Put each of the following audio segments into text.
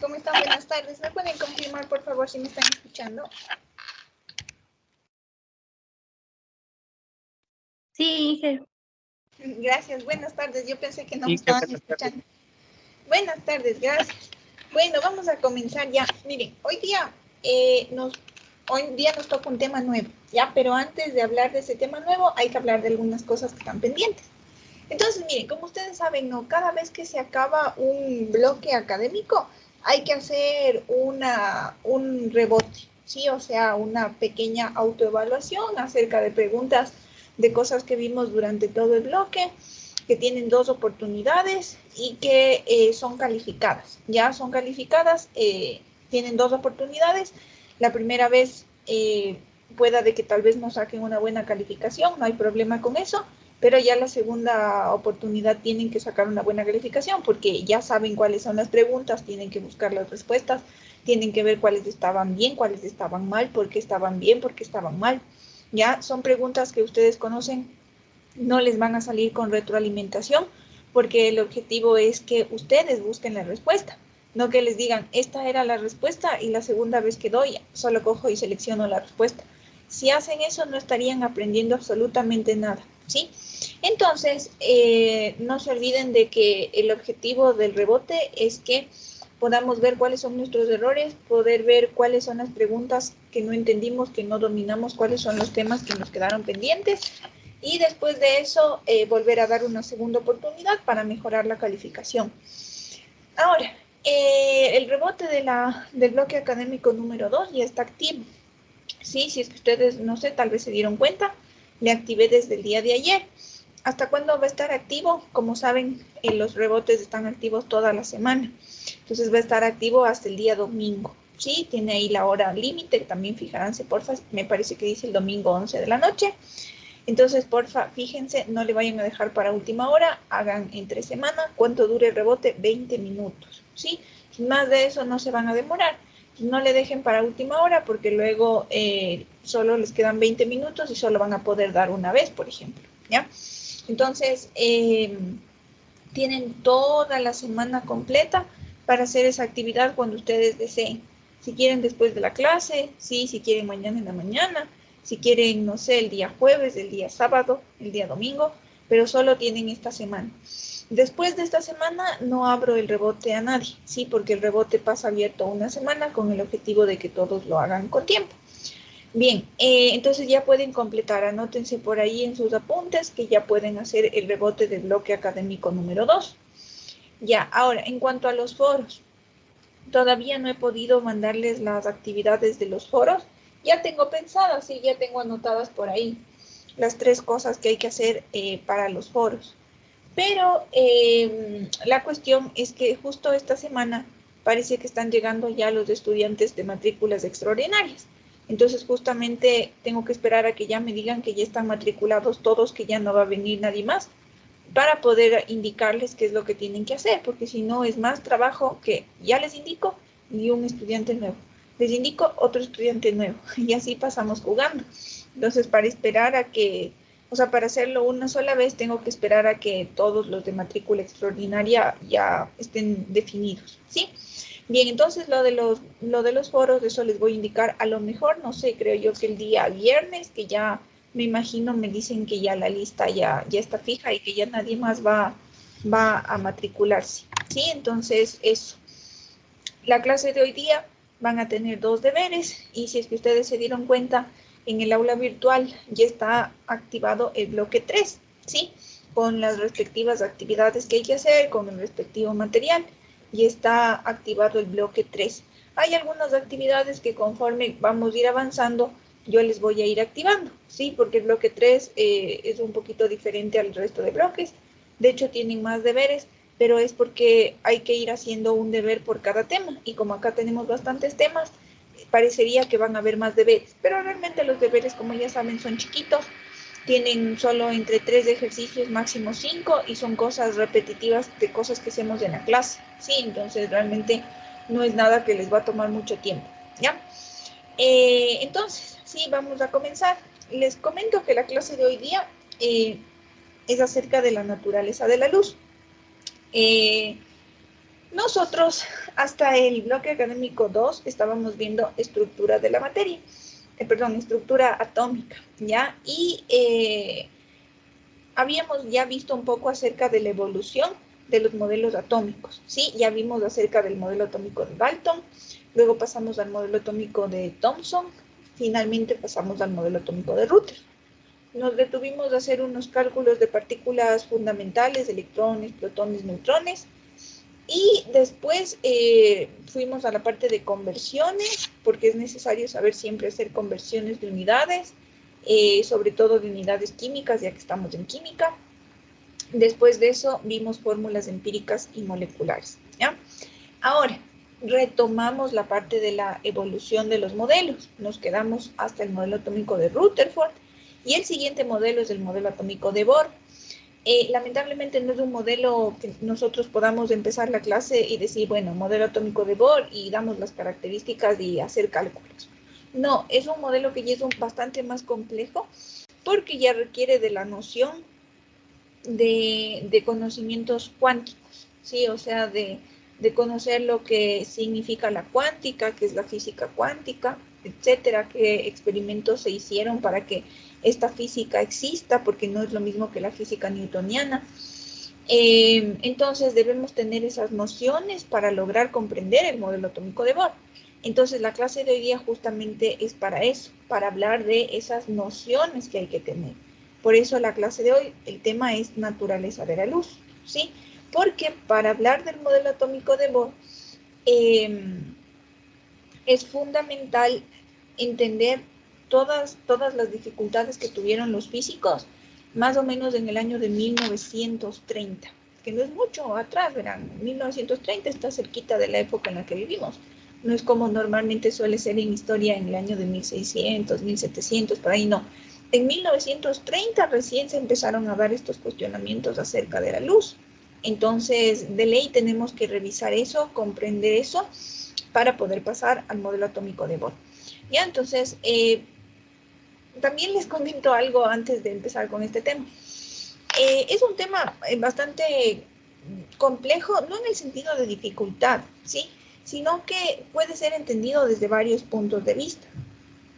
¿Cómo están? Buenas tardes. ¿Me pueden confirmar, por favor, si me están escuchando? Sí, Inge. Gracias. Buenas tardes. Yo pensé que no me Inge, estaban buenas escuchando. tardes. Buenas tardes. Gracias. Bueno, vamos a comenzar ya. Miren, hoy día nos toca un tema nuevo, ¿ya? Pero antes de hablar de ese tema nuevo, hay que hablar de algunas cosas que están pendientes. Entonces, miren, como ustedes saben, ¿no? Cada vez que se acaba un bloque académico, hay que hacer un rebote, ¿sí? O sea, una pequeña autoevaluación acerca de preguntas de cosas que vimos durante todo el bloque, que tienen 2 oportunidades y que son calificadas. Ya son calificadas, tienen 2 oportunidades. La primera vez pueda de que tal vez no saquen una buena calificación, no hay problema con eso, pero ya la segunda oportunidad tienen que sacar una buena calificación porque ya saben cuáles son las preguntas, tienen que buscar las respuestas, tienen que ver cuáles estaban bien, cuáles estaban mal, por qué estaban bien, por qué estaban mal. Ya son preguntas que ustedes conocen, no les van a salir con retroalimentación porque el objetivo es que ustedes busquen la respuesta, no que les digan, esta era la respuesta y la segunda vez que doy, solo cojo y selecciono la respuesta. Si hacen eso, no estarían aprendiendo absolutamente nada, ¿sí? Entonces, no se olviden de que el objetivo del rebote es que podamos ver cuáles son nuestros errores, poder ver cuáles son las preguntas que no entendimos, que no dominamos, cuáles son los temas que nos quedaron pendientes y después de eso volver a dar una segunda oportunidad para mejorar la calificación. Ahora, el rebote del bloque académico número 2 ya está activo. Sí, si es que ustedes, no sé, tal vez se dieron cuenta, le activé desde el día de ayer. ¿Hasta cuándo va a estar activo? Como saben, los rebotes están activos toda la semana. Entonces va a estar activo hasta el día domingo. Sí, tiene ahí la hora límite, también fijaránse, porfa, me parece que dice el domingo 11 de la noche. Entonces, porfa, fíjense, no le vayan a dejar para última hora, hagan entre semana. ¿Cuánto dure el rebote? 20 minutos, ¿sí? Más de eso no se van a demorar. No le dejen para última hora porque luego solo les quedan 20 minutos y solo van a poder dar una vez, por ejemplo, ¿ya? Entonces, tienen toda la semana completa para hacer esa actividad cuando ustedes deseen. Si quieren después de la clase, sí, si quieren mañana en la mañana, si quieren, no sé, el día jueves, el día sábado, el día domingo, pero solo tienen esta semana. Después de esta semana no abro el rebote a nadie, sí, porque el rebote pasa abierto una semana con el objetivo de que todos lo hagan con tiempo. Bien, entonces ya pueden completar, anótense por ahí en sus apuntes que ya pueden hacer el rebote del bloque académico número 2. Ya, ahora, en cuanto a los foros, todavía no he podido mandarles las actividades de los foros. Ya tengo pensadas, sí, ya tengo anotadas por ahí las 3 cosas que hay que hacer para los foros. Pero la cuestión es que justo esta semana parece que están llegando ya los estudiantes de matrículas extraordinarias. Entonces justamente tengo que esperar a que ya me digan que ya están matriculados todos, que ya no va a venir nadie más, para poder indicarles qué es lo que tienen que hacer, porque si no es más trabajo que ya les indico y un estudiante nuevo. Les indico otro estudiante nuevo y así pasamos jugando. Entonces para esperar a que, o sea, para hacerlo una sola vez tengo que esperar a que todos los de matrícula extraordinaria ya estén definidos, ¿sí? Bien, entonces lo de los foros, eso les voy a indicar a lo mejor, no sé, creo yo que el día viernes, que ya me imagino, me dicen que ya la lista ya está fija y que ya nadie más va a matricularse, ¿sí? Entonces, eso. La clase de hoy día van a tener 2 deberes y si es que ustedes se dieron cuenta, en el aula virtual ya está activado el bloque 3, ¿sí? Con las respectivas actividades que hay que hacer, con el respectivo material, y está activado el bloque 3. Hay algunas actividades que conforme vamos a ir avanzando, yo les voy a ir activando, ¿sí? Porque el bloque 3 es un poquito diferente al resto de bloques. De hecho, tienen más deberes, pero es porque hay que ir haciendo un deber por cada tema. Y como acá tenemos bastantes temas, parecería que van a haber más deberes. Pero realmente los deberes, como ya saben, son chiquitos. Tienen solo entre 3 ejercicios, máximo 5, y son cosas repetitivas de cosas que hacemos en la clase, ¿sí? Entonces realmente no es nada que les va a tomar mucho tiempo, ¿ya? Entonces, sí, vamos a comenzar. Les comento que la clase de hoy día es acerca de la naturaleza de la luz. Nosotros hasta el bloque académico 2 estábamos viendo estructura de la materia, estructura atómica, ¿ya? Y habíamos ya visto un poco acerca de la evolución de los modelos atómicos, ¿sí? Ya vimos acerca del modelo atómico de Dalton, luego pasamos al modelo atómico de Thomson, finalmente pasamos al modelo atómico de Rutherford. Nos detuvimos a hacer unos cálculos de partículas fundamentales, electrones, protones, neutrones, y después fuimos a la parte de conversiones, porque es necesario saber siempre hacer conversiones de unidades, sobre todo de unidades químicas, ya que estamos en química. Después de eso vimos fórmulas empíricas y moleculares, ¿ya? Ahora, retomamos la parte de la evolución de los modelos. Nos quedamos hasta el modelo atómico de Rutherford y el siguiente modelo es el modelo atómico de Bohr. Lamentablemente no es un modelo que nosotros podamos empezar la clase y decir, bueno, modelo atómico de Bohr y damos las características y hacer cálculos. No, es un modelo que ya es bastante más complejo porque ya requiere de la noción de conocimientos cuánticos, ¿sí? O sea, de conocer lo que significa la cuántica, qué es la física cuántica, etcétera, qué experimentos se hicieron para que esta física exista, porque no es lo mismo que la física newtoniana. Entonces debemos tener esas nociones para lograr comprender el modelo atómico de Bohr. Entonces la clase de hoy día justamente es para eso, para hablar de esas nociones que hay que tener. Por eso la clase de hoy, el tema es naturaleza de la luz, ¿sí? Porque para hablar del modelo atómico de Bohr, es fundamental entender todas las dificultades que tuvieron los físicos, más o menos en el año de 1930, que no es mucho atrás, verán, 1930 está cerquita de la época en la que vivimos. No es como normalmente suele ser en historia en el año de 1600, 1700, por ahí no. En 1930 recién se empezaron a dar estos cuestionamientos acerca de la luz. Entonces, de ley tenemos que revisar eso, comprender eso, para poder pasar al modelo atómico de Bohr. Ya, entonces, también les comento algo antes de empezar con este tema. Es un tema bastante complejo, no en el sentido de dificultad, ¿sí? Sino que puede ser entendido desde varios puntos de vista.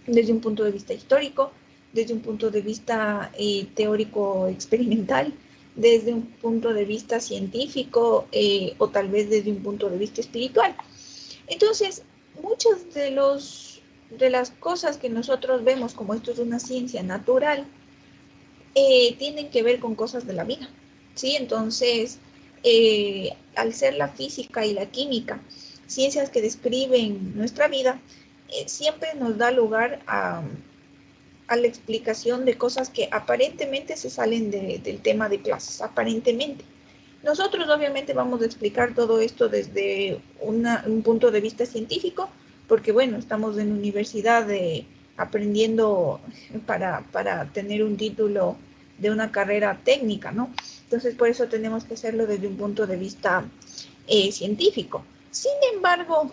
Desde un punto de vista histórico, desde un punto de vista teórico experimental, desde un punto de vista científico o tal vez desde un punto de vista espiritual. Entonces, muchas de las cosas que nosotros vemos como esto es una ciencia natural, tienen que ver con cosas de la vida, ¿sí? Entonces, al ser la física y la química, ciencias que describen nuestra vida, siempre nos da lugar a la explicación de cosas que aparentemente se salen del tema de clases, aparentemente. Nosotros obviamente vamos a explicar todo esto desde un punto de vista científico, porque bueno, estamos en universidad aprendiendo para tener un título de una carrera técnica, ¿no? Entonces por eso tenemos que hacerlo desde un punto de vista científico. Sin embargo,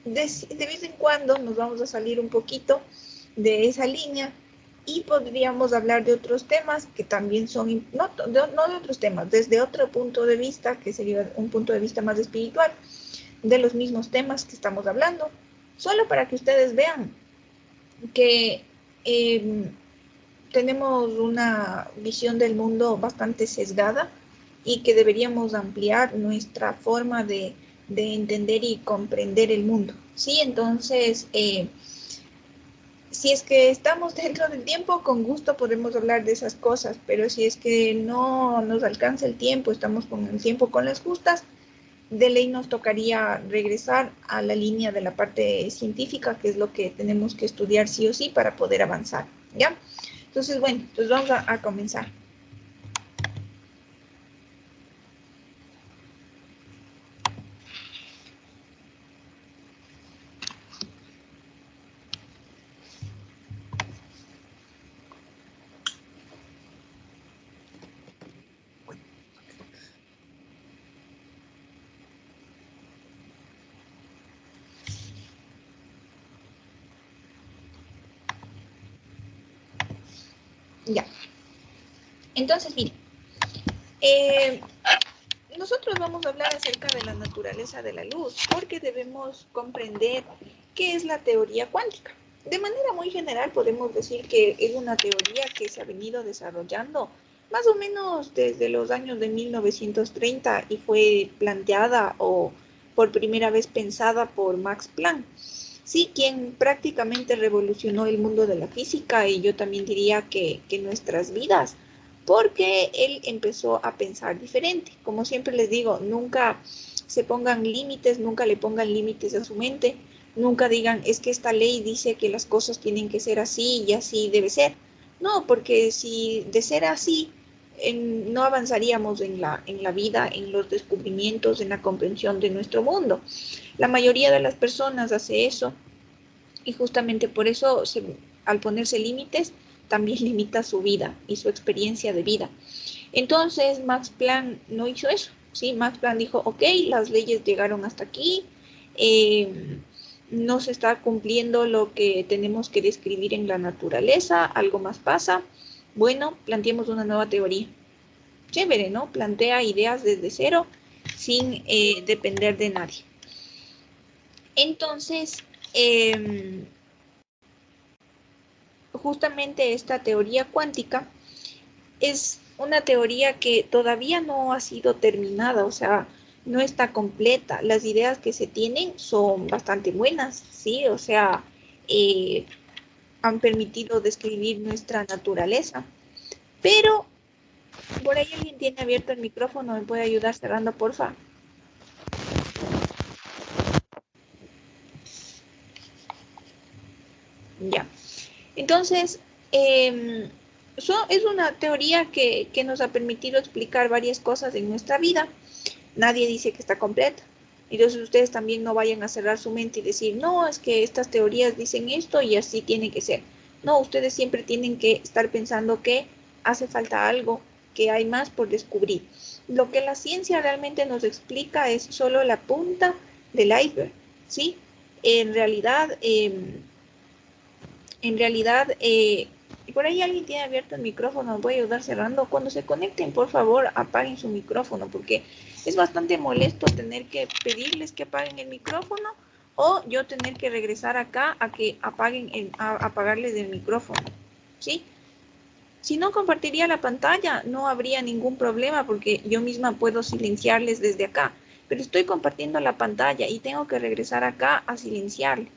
de vez en cuando nos vamos a salir un poquito de esa línea y podríamos hablar de otros temas que también son, no de otros temas, desde otro punto de vista, que sería un punto de vista más espiritual, de los mismos temas que estamos hablando, solo para que ustedes vean que tenemos una visión del mundo bastante sesgada y que deberíamos ampliar nuestra forma de entender y comprender el mundo, ¿sí? Entonces, si es que estamos dentro del tiempo, con gusto podemos hablar de esas cosas, pero si es que no nos alcanza el tiempo, estamos con el tiempo con las justas, de ley nos tocaría regresar a la línea de la parte científica, que es lo que tenemos que estudiar sí o sí para poder avanzar, ¿ya? Entonces, bueno, pues vamos a comenzar. Ya. Entonces, miren, nosotros vamos a hablar acerca de la naturaleza de la luz, porque debemos comprender qué es la teoría cuántica. De manera muy general podemos decir que es una teoría que se ha venido desarrollando más o menos desde los años de 1930 y fue planteada o por primera vez pensada por Max Planck, sí, quien prácticamente revolucionó el mundo de la física y yo también diría que nuestras vidas, porque él empezó a pensar diferente. Como siempre les digo, nunca se pongan límites, nunca le pongan límites a su mente, nunca digan, es que esta ley dice que las cosas tienen que ser así y así debe ser. No, porque si de ser así, no avanzaríamos en la vida, en los descubrimientos, en la comprensión de nuestro mundo. La mayoría de las personas hace eso y justamente por eso, al ponerse límites, también limita su vida y su experiencia de vida. Entonces, Max Planck no hizo eso, ¿sí? Max Planck dijo, ok, las leyes llegaron hasta aquí, no se está cumpliendo lo que tenemos que describir en la naturaleza, algo más pasa. Bueno, planteemos una nueva teoría. Chévere, ¿no? Plantea ideas desde cero sin depender de nadie. Entonces, justamente esta teoría cuántica es una teoría que todavía no ha sido terminada, o sea, no está completa. Las ideas que se tienen son bastante buenas, ¿sí? O sea, han permitido describir nuestra naturaleza. Pero, por ahí alguien tiene abierto el micrófono, ¿me puede ayudar cerrando, porfa? Ya. Entonces, es una teoría que nos ha permitido explicar varias cosas en nuestra vida. Nadie dice que está completa. Entonces ustedes también no vayan a cerrar su mente y decir, no, es que estas teorías dicen esto y así tiene que ser. No, ustedes siempre tienen que estar pensando que hace falta algo, que hay más por descubrir. Lo que la ciencia realmente nos explica es solo la punta del iceberg, ¿sí? En realidad, por ahí alguien tiene abierto el micrófono, voy a ayudar cerrando. Cuando se conecten, por favor, apaguen su micrófono, porque es bastante molesto tener que pedirles que apaguen el micrófono o yo tener que regresar acá a que apagarles el micrófono, ¿sí? Si no compartiría la pantalla, no habría ningún problema porque yo misma puedo silenciarles desde acá, pero estoy compartiendo la pantalla y tengo que regresar acá a silenciarles.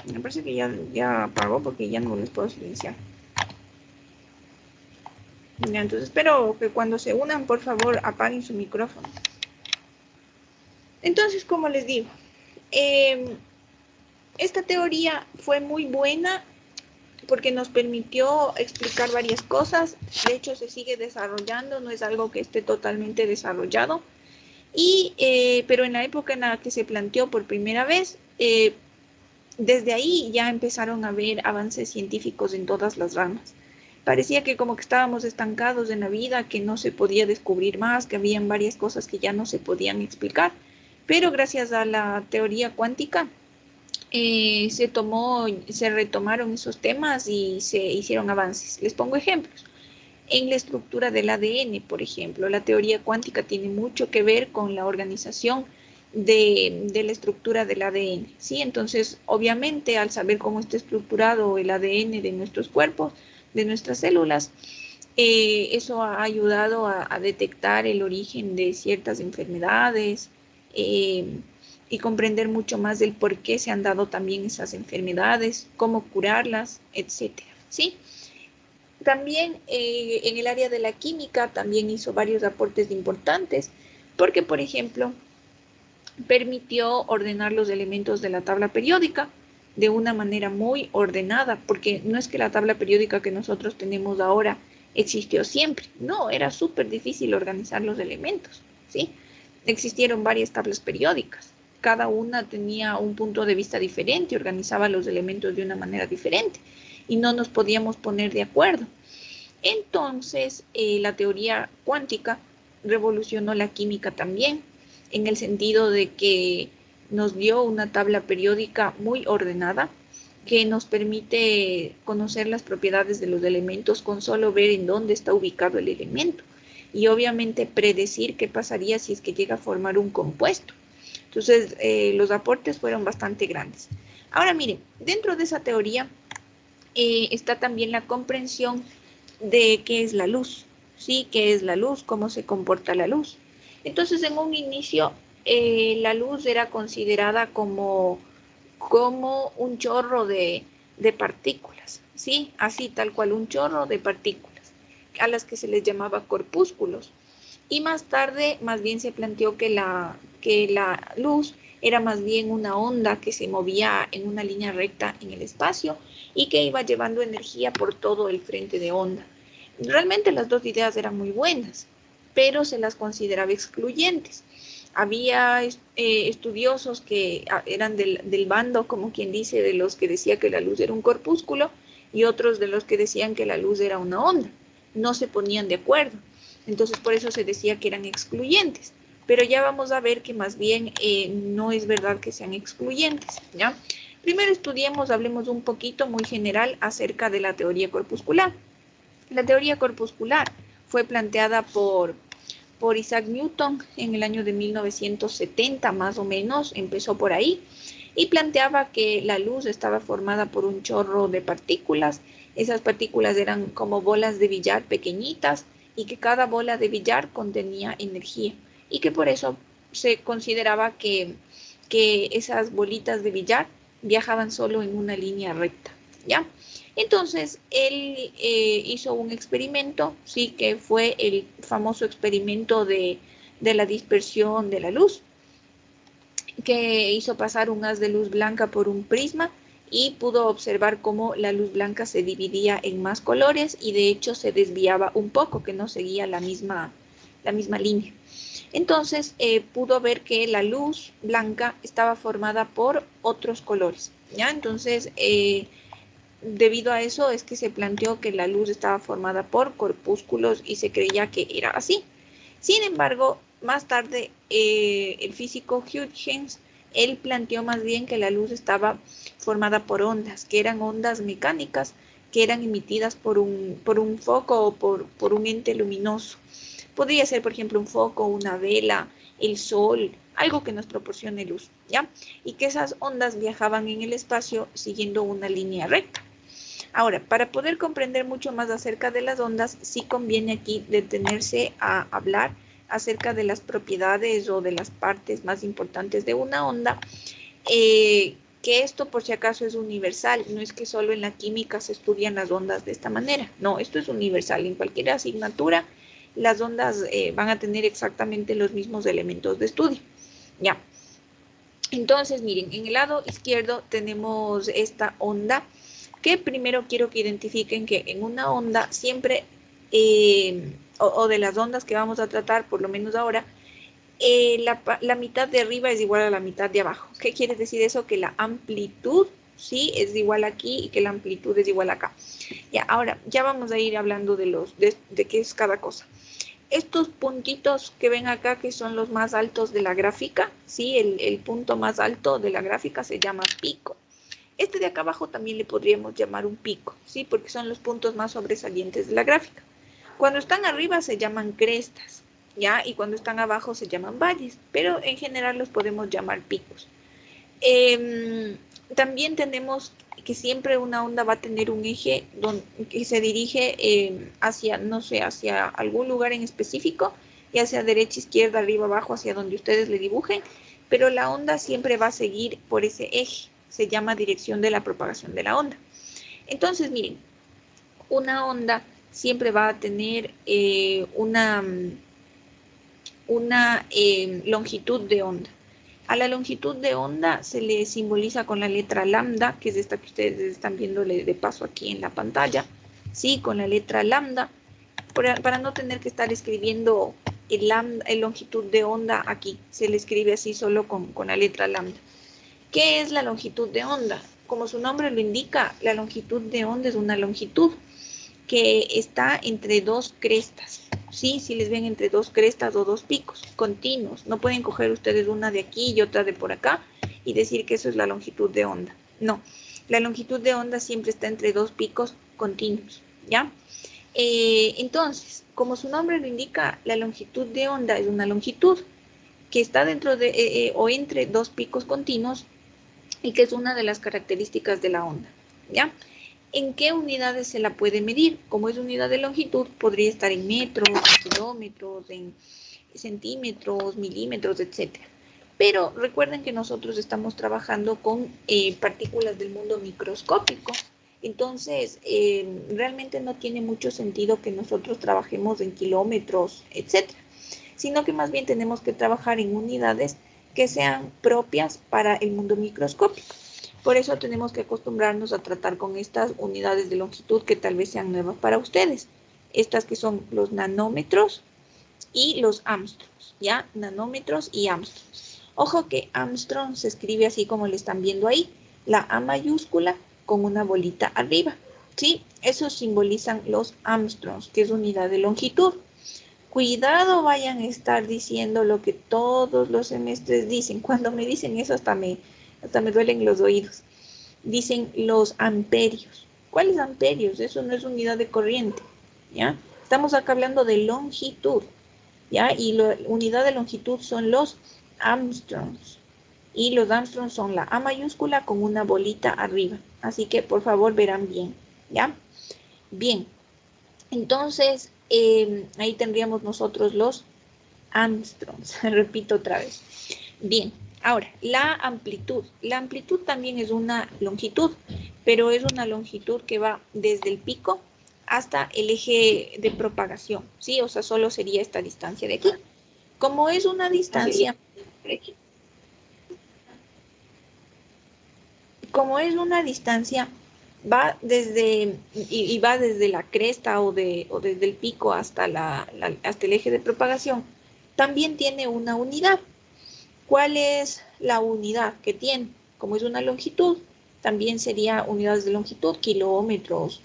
Me parece que ya apagó porque ya no les puedo silenciar. Ya, entonces espero que cuando se unan, por favor, apaguen su micrófono. Entonces, como les digo, esta teoría fue muy buena porque nos permitió explicar varias cosas. De hecho, se sigue desarrollando, no es algo que esté totalmente desarrollado. Pero en la época en la que se planteó por primera vez, desde ahí ya empezaron a haber avances científicos en todas las ramas. Parecía que como que estábamos estancados en la vida, que no se podía descubrir más, que habían varias cosas que ya no se podían explicar. Pero gracias a la teoría cuántica, se retomaron esos temas y se hicieron avances. Les pongo ejemplos. En la estructura del ADN, por ejemplo, la teoría cuántica tiene mucho que ver con la organización de la estructura del ADN, ¿sí? Entonces, obviamente, al saber cómo está estructurado el ADN de nuestros cuerpos, de nuestras células, eso ha ayudado a detectar el origen de ciertas enfermedades y comprender mucho más del por qué se han dado también esas enfermedades, cómo curarlas, etcétera, ¿sí? También en el área de la química también hizo varios aportes importantes, porque, por ejemplo, permitió ordenar los elementos de la tabla periódica de una manera muy ordenada, porque no es que la tabla periódica que nosotros tenemos ahora existió siempre, no, era súper difícil organizar los elementos, ¿sí? Existieron varias tablas periódicas, cada una tenía un punto de vista diferente, organizaba los elementos de una manera diferente y no nos podíamos poner de acuerdo. Entonces, la teoría cuántica revolucionó la química también, en el sentido de que nos dio una tabla periódica muy ordenada, que nos permite conocer las propiedades de los elementos con solo ver en dónde está ubicado el elemento. Y obviamente predecir qué pasaría si es que llega a formar un compuesto. Entonces, los aportes fueron bastante grandes. Ahora miren, dentro de esa teoría está también la comprensión de qué es la luz, ¿sí? ¿Qué es la luz? ¿Cómo se comporta la luz? Entonces, en un inicio, la luz era considerada como un chorro de partículas, ¿sí? Así, tal cual, un chorro de partículas, a las que se les llamaba corpúsculos. Y más tarde, más bien se planteó que la luz era más bien una onda que se movía en una línea recta en el espacio y que iba llevando energía por todo el frente de onda. Realmente las dos ideas eran muy buenas, pero se las consideraba excluyentes. Había estudiosos que eran del bando, como quien dice, de los que decía que la luz era un corpúsculo y otros de los que decían que la luz era una onda. No se ponían de acuerdo. Entonces, por eso se decía que eran excluyentes. Pero ya vamos a ver que más bien no es verdad que sean excluyentes, ¿ya? Primero estudiemos, hablemos un poquito muy general acerca de la teoría corpuscular. La teoría corpuscular fue planteada por Isaac Newton en el año de 1970 más o menos, empezó por ahí, y planteaba que la luz estaba formada por un chorro de partículas. Esas partículas eran como bolas de billar pequeñitas y que cada bola de billar contenía energía y que por eso se consideraba que esas bolitas de billar viajaban solo en una línea recta, ¿ya? Entonces, él hizo un experimento, sí, que fue el famoso experimento de la dispersión de la luz, que hizo pasar un haz de luz blanca por un prisma y pudo observar cómo la luz blanca se dividía en más colores y de hecho se desviaba un poco, que no seguía la misma línea. Entonces pudo ver que la luz blanca estaba formada por otros colores, ¿ya? Entonces, debido a eso es que se planteó que la luz estaba formada por corpúsculos y se creía que era así. Sin embargo, más tarde el físico Huygens, él planteó más bien que la luz estaba formada por ondas, que eran ondas mecánicas, que eran emitidas por un foco o por un ente luminoso. Podría ser, por ejemplo, un foco, una vela, el sol, algo que nos proporcione luz, ¿ya? Y que esas ondas viajaban en el espacio siguiendo una línea recta. Ahora, para poder comprender mucho más acerca de las ondas, sí conviene aquí detenerse a hablar acerca de las propiedades o de las partes más importantes de una onda, que esto por si acaso es universal, no es que solo en la química se estudian las ondas de esta manera, no, esto es universal, en cualquier asignatura las ondas van a tener exactamente los mismos elementos de estudio, ya. Entonces, miren, en el lado izquierdo tenemos esta onda, que primero quiero que identifiquen que en una onda siempre, o de las ondas que vamos a tratar, por lo menos ahora, la mitad de arriba es igual a la mitad de abajo. ¿Qué quiere decir eso? Que la amplitud, sí, es igual aquí y que la amplitud es igual acá. Ya, ahora, ya vamos a ir hablando de qué es cada cosa. Estos puntitos que ven acá, que son los más altos de la gráfica, ¿sí? El punto más alto de la gráfica se llama pico. Este de acá abajo también le podríamos llamar un pico, ¿sí? Porque son los puntos más sobresalientes de la gráfica. Cuando están arriba se llaman crestas, ¿ya? Y cuando están abajo se llaman valles, pero en general los podemos llamar picos. También tenemos que siempre una onda va a tener un eje que se dirige hacia, no sé, hacia algún lugar en específico, ya sea derecha, izquierda, arriba, abajo, hacia donde ustedes le dibujen, pero la onda siempre va a seguir por ese eje. Se llama dirección de la propagación de la onda. Entonces, miren, una onda siempre va a tener una longitud de onda. A la longitud de onda se le simboliza con la letra lambda, que es esta que ustedes están viendo de paso aquí en la pantalla, ¿sí? Con la letra lambda, para no tener que estar escribiendo el longitud de onda aquí, se le escribe así solo con la letra lambda. ¿Qué es la longitud de onda? Como su nombre lo indica, la longitud de onda es una longitud que está entre dos crestas, ¿sí? Si les ven entre dos crestas o dos picos continuos, no pueden coger ustedes una de aquí y otra de por acá y decir que eso es la longitud de onda. No, La longitud de onda siempre está entre dos picos continuos, ¿ya? Entonces, como su nombre lo indica, la longitud de onda es una longitud que está dentro de o entre dos picos continuos y que es una de las características de la onda, ¿ya? ¿En qué unidades se la puede medir? Como es unidad de longitud, podría estar en metros, en kilómetros, en centímetros, milímetros, etc. Pero recuerden que nosotros estamos trabajando con partículas del mundo microscópico. Entonces, realmente no tiene mucho sentido que nosotros trabajemos en kilómetros, etc. Sino que más bien tenemos que trabajar en unidades que sean propias para el mundo microscópico. Por eso tenemos que acostumbrarnos a tratar con estas unidades de longitud que tal vez sean nuevas para ustedes. Estas que son los nanómetros y los Armstrongs, ¿ya? Nanómetros y Armstrongs. Ojo que Armstrong se escribe así como le están viendo ahí, la A mayúscula con una bolita arriba, ¿sí? Eso simbolizan los Armstrongs, que es unidad de longitud. Cuidado vayan a estar diciendo lo que todos los semestres dicen. Cuando me dicen eso hasta me duelen los oídos. Dicen los amperios. ¿Cuáles amperios? Eso no es unidad de corriente, ¿ya? Estamos acá hablando de longitud, ¿ya? Y la unidad de longitud son los Armstrongs. Y los Armstrongs son la A mayúscula con una bolita arriba. Así que por favor verán bien, ¿ya? Bien. Entonces, ahí tendríamos nosotros los Armstrongs. Repito otra vez. Bien, ahora, la amplitud. La amplitud también es una longitud, pero es una longitud que va desde el pico hasta el eje de propagación, ¿sí? O sea, solo sería esta distancia de aquí. Como es una distancia... Como es una distancia, va desde, y va desde la cresta o desde el pico hasta, hasta el eje de propagación, también tiene una unidad. ¿Cuál es la unidad que tiene? Como es una longitud, también sería unidades de longitud, kilómetros,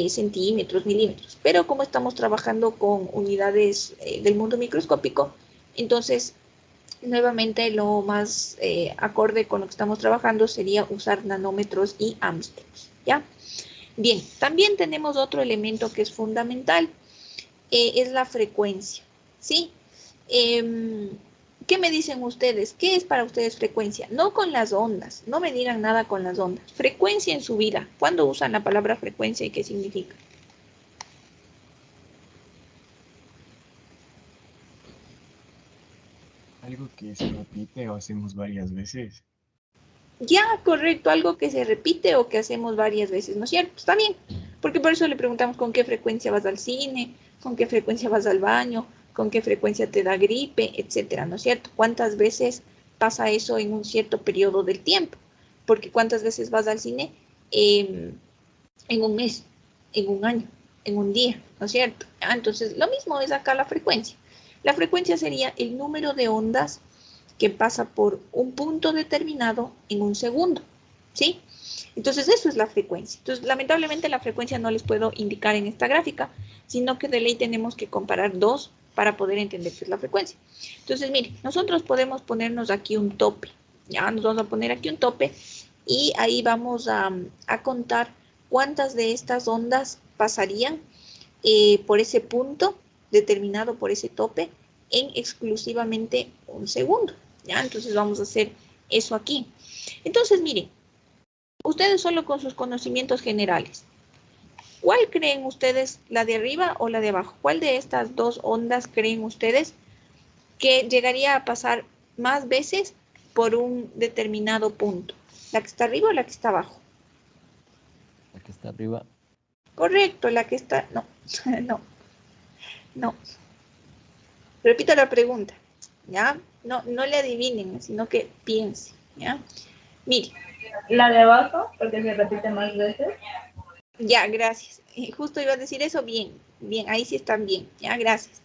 centímetros, milímetros. Pero como estamos trabajando con unidades del mundo microscópico, entonces nuevamente lo más acorde con lo que estamos trabajando sería usar nanómetros y Armstrongs, ¿ya? Bien, también tenemos otro elemento que es fundamental, es la frecuencia, ¿sí? ¿Qué me dicen ustedes? ¿Qué es para ustedes frecuencia? No con las ondas, no me digan nada con las ondas. Frecuencia en su vida. ¿Cuándo usan la palabra frecuencia y qué significa? Algo que se repite o hacemos varias veces. Ya, correcto, algo que se repite o que hacemos varias veces, ¿no es cierto? Está bien, porque por eso le preguntamos con qué frecuencia vas al cine, con qué frecuencia vas al baño, con qué frecuencia te da gripe, etcétera, ¿no es cierto? ¿Cuántas veces pasa eso en un cierto periodo del tiempo? Porque ¿cuántas veces vas al cine en un mes, en un año, en un día, ¿no es cierto? Entonces, lo mismo es acá la frecuencia. La frecuencia sería el número de ondas que pasa por un punto determinado en un segundo, ¿sí? Entonces, eso es la frecuencia. Entonces, lamentablemente la frecuencia no les puedo indicar en esta gráfica, sino que de ley tenemos que comparar dos para poder entender qué es la frecuencia. Entonces, miren, nosotros podemos ponernos aquí un tope, ya nos vamos a poner aquí un tope y ahí vamos a contar cuántas de estas ondas pasarían por ese punto determinado por ese tope en exclusivamente un segundo. ¿Ya? Entonces vamos a hacer eso aquí. Entonces, miren, ustedes solo con sus conocimientos generales, ¿cuál creen ustedes, la de arriba o la de abajo? ¿Cuál de estas dos ondas creen ustedes que llegaría a pasar más veces por un determinado punto? ¿La que está arriba o la que está abajo? La que está arriba. Correcto, la que está... No, no, no. Repito la pregunta, ¿ya? No, no le adivinen, sino que piensen, ¿ya? Mire, La de abajo, porque se repite más veces. ya, gracias. Justo iba a decir eso, bien, bien, ahí sí están bien, ya, gracias.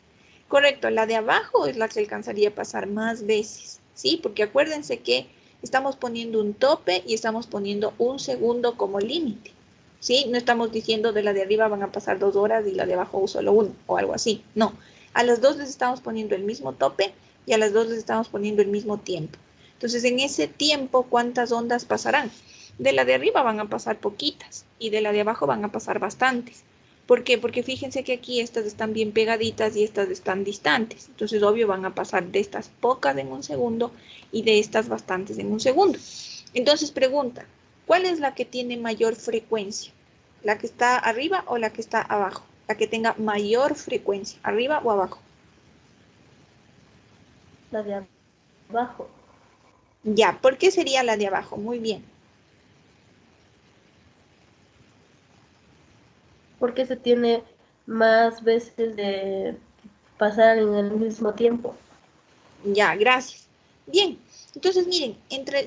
Correcto, la de abajo es la que alcanzaría a pasar más veces, ¿sí? Porque acuérdense que estamos poniendo un tope y estamos poniendo un segundo como límite, ¿sí? No estamos diciendo de la de arriba van a pasar 2 horas y la de abajo solo 1 o algo así, no. A las dos les estamos poniendo el mismo tope y a las dos les estamos poniendo el mismo tiempo. Entonces, en ese tiempo, ¿cuántas ondas pasarán? De la de arriba van a pasar poquitas y de la de abajo van a pasar bastantes. ¿Por qué? Porque fíjense que aquí estas están bien pegaditas y estas están distantes. Entonces, obvio, van a pasar de estas pocas en un segundo y de estas bastantes en un segundo. Entonces, pregunta, ¿cuál es la que tiene mayor frecuencia? ¿La que está arriba o la que está abajo? La que tenga mayor frecuencia, arriba o abajo. La de abajo. Ya, ¿por qué sería la de abajo? Muy bien. Porque se tiene más veces de pasar en el mismo tiempo. Ya, gracias. Bien, entonces miren,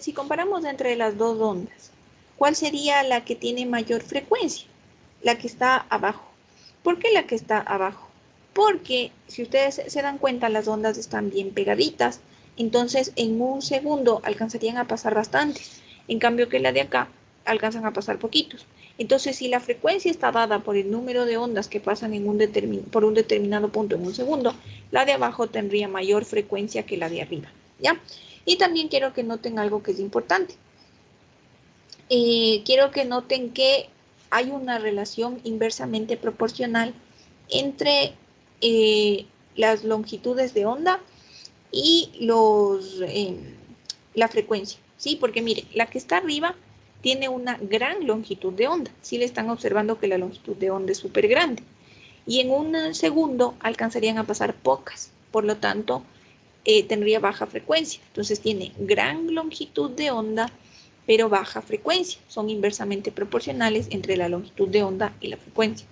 si comparamos entre las dos ondas, ¿cuál sería la que tiene mayor frecuencia? La que está abajo. ¿Por qué la que está abajo? Porque si ustedes se dan cuenta, las ondas están bien pegaditas, entonces en un segundo alcanzarían a pasar bastantes. En cambio que la de acá alcanzan a pasar poquitos. Entonces, si la frecuencia está dada por el número de ondas que pasan por un determinado punto en un segundo, la de abajo tendría mayor frecuencia que la de arriba, ¿ya? Y también quiero que noten algo que es importante. Quiero que noten que hay una relación inversamente proporcional entre las longitudes de onda y la frecuencia, ¿sí? Porque mire, la que está arriba tiene una gran longitud de onda. Sí le están observando que la longitud de onda es súper grande. Y en un segundo alcanzarían a pasar pocas. Por lo tanto, tendría baja frecuencia. Entonces tiene gran longitud de onda, pero baja frecuencia. Son inversamente proporcionales entre la longitud de onda y la frecuencia.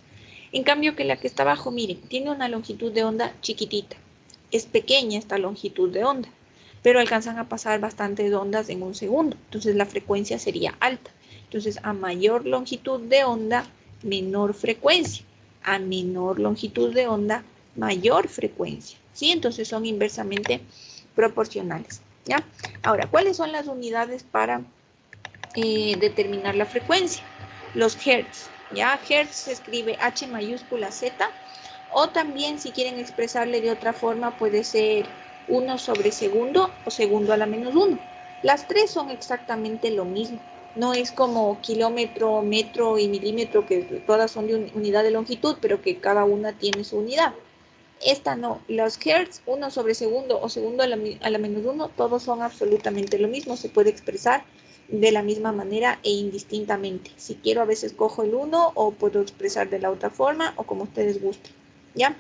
En cambio que la que está abajo, miren, tiene una longitud de onda chiquitita. Es pequeña esta longitud de onda, pero alcanzan a pasar bastantes ondas en un segundo. Entonces la frecuencia sería alta. Entonces a mayor longitud de onda, menor frecuencia. A menor longitud de onda, mayor frecuencia. ¿Sí? Entonces son inversamente proporcionales. ¿Ya? Ahora, ¿cuáles son las unidades para determinar la frecuencia? Los hertz. ¿Ya? Hertz se escribe H mayúscula Z. O también, si quieren expresarle de otra forma, puede ser 1 sobre segundo o segundo a la menos 1. Las tres son exactamente lo mismo. No es como kilómetro, metro y milímetro, que todas son de unidad de longitud, pero que cada una tiene su unidad. Esta no. Los hertz, 1 sobre segundo o segundo a la menos 1, todos son absolutamente lo mismo. Se puede expresar de la misma manera e indistintamente. Si quiero, a veces cojo el 1 o puedo expresar de la otra forma o como ustedes gusten. ¿Ya?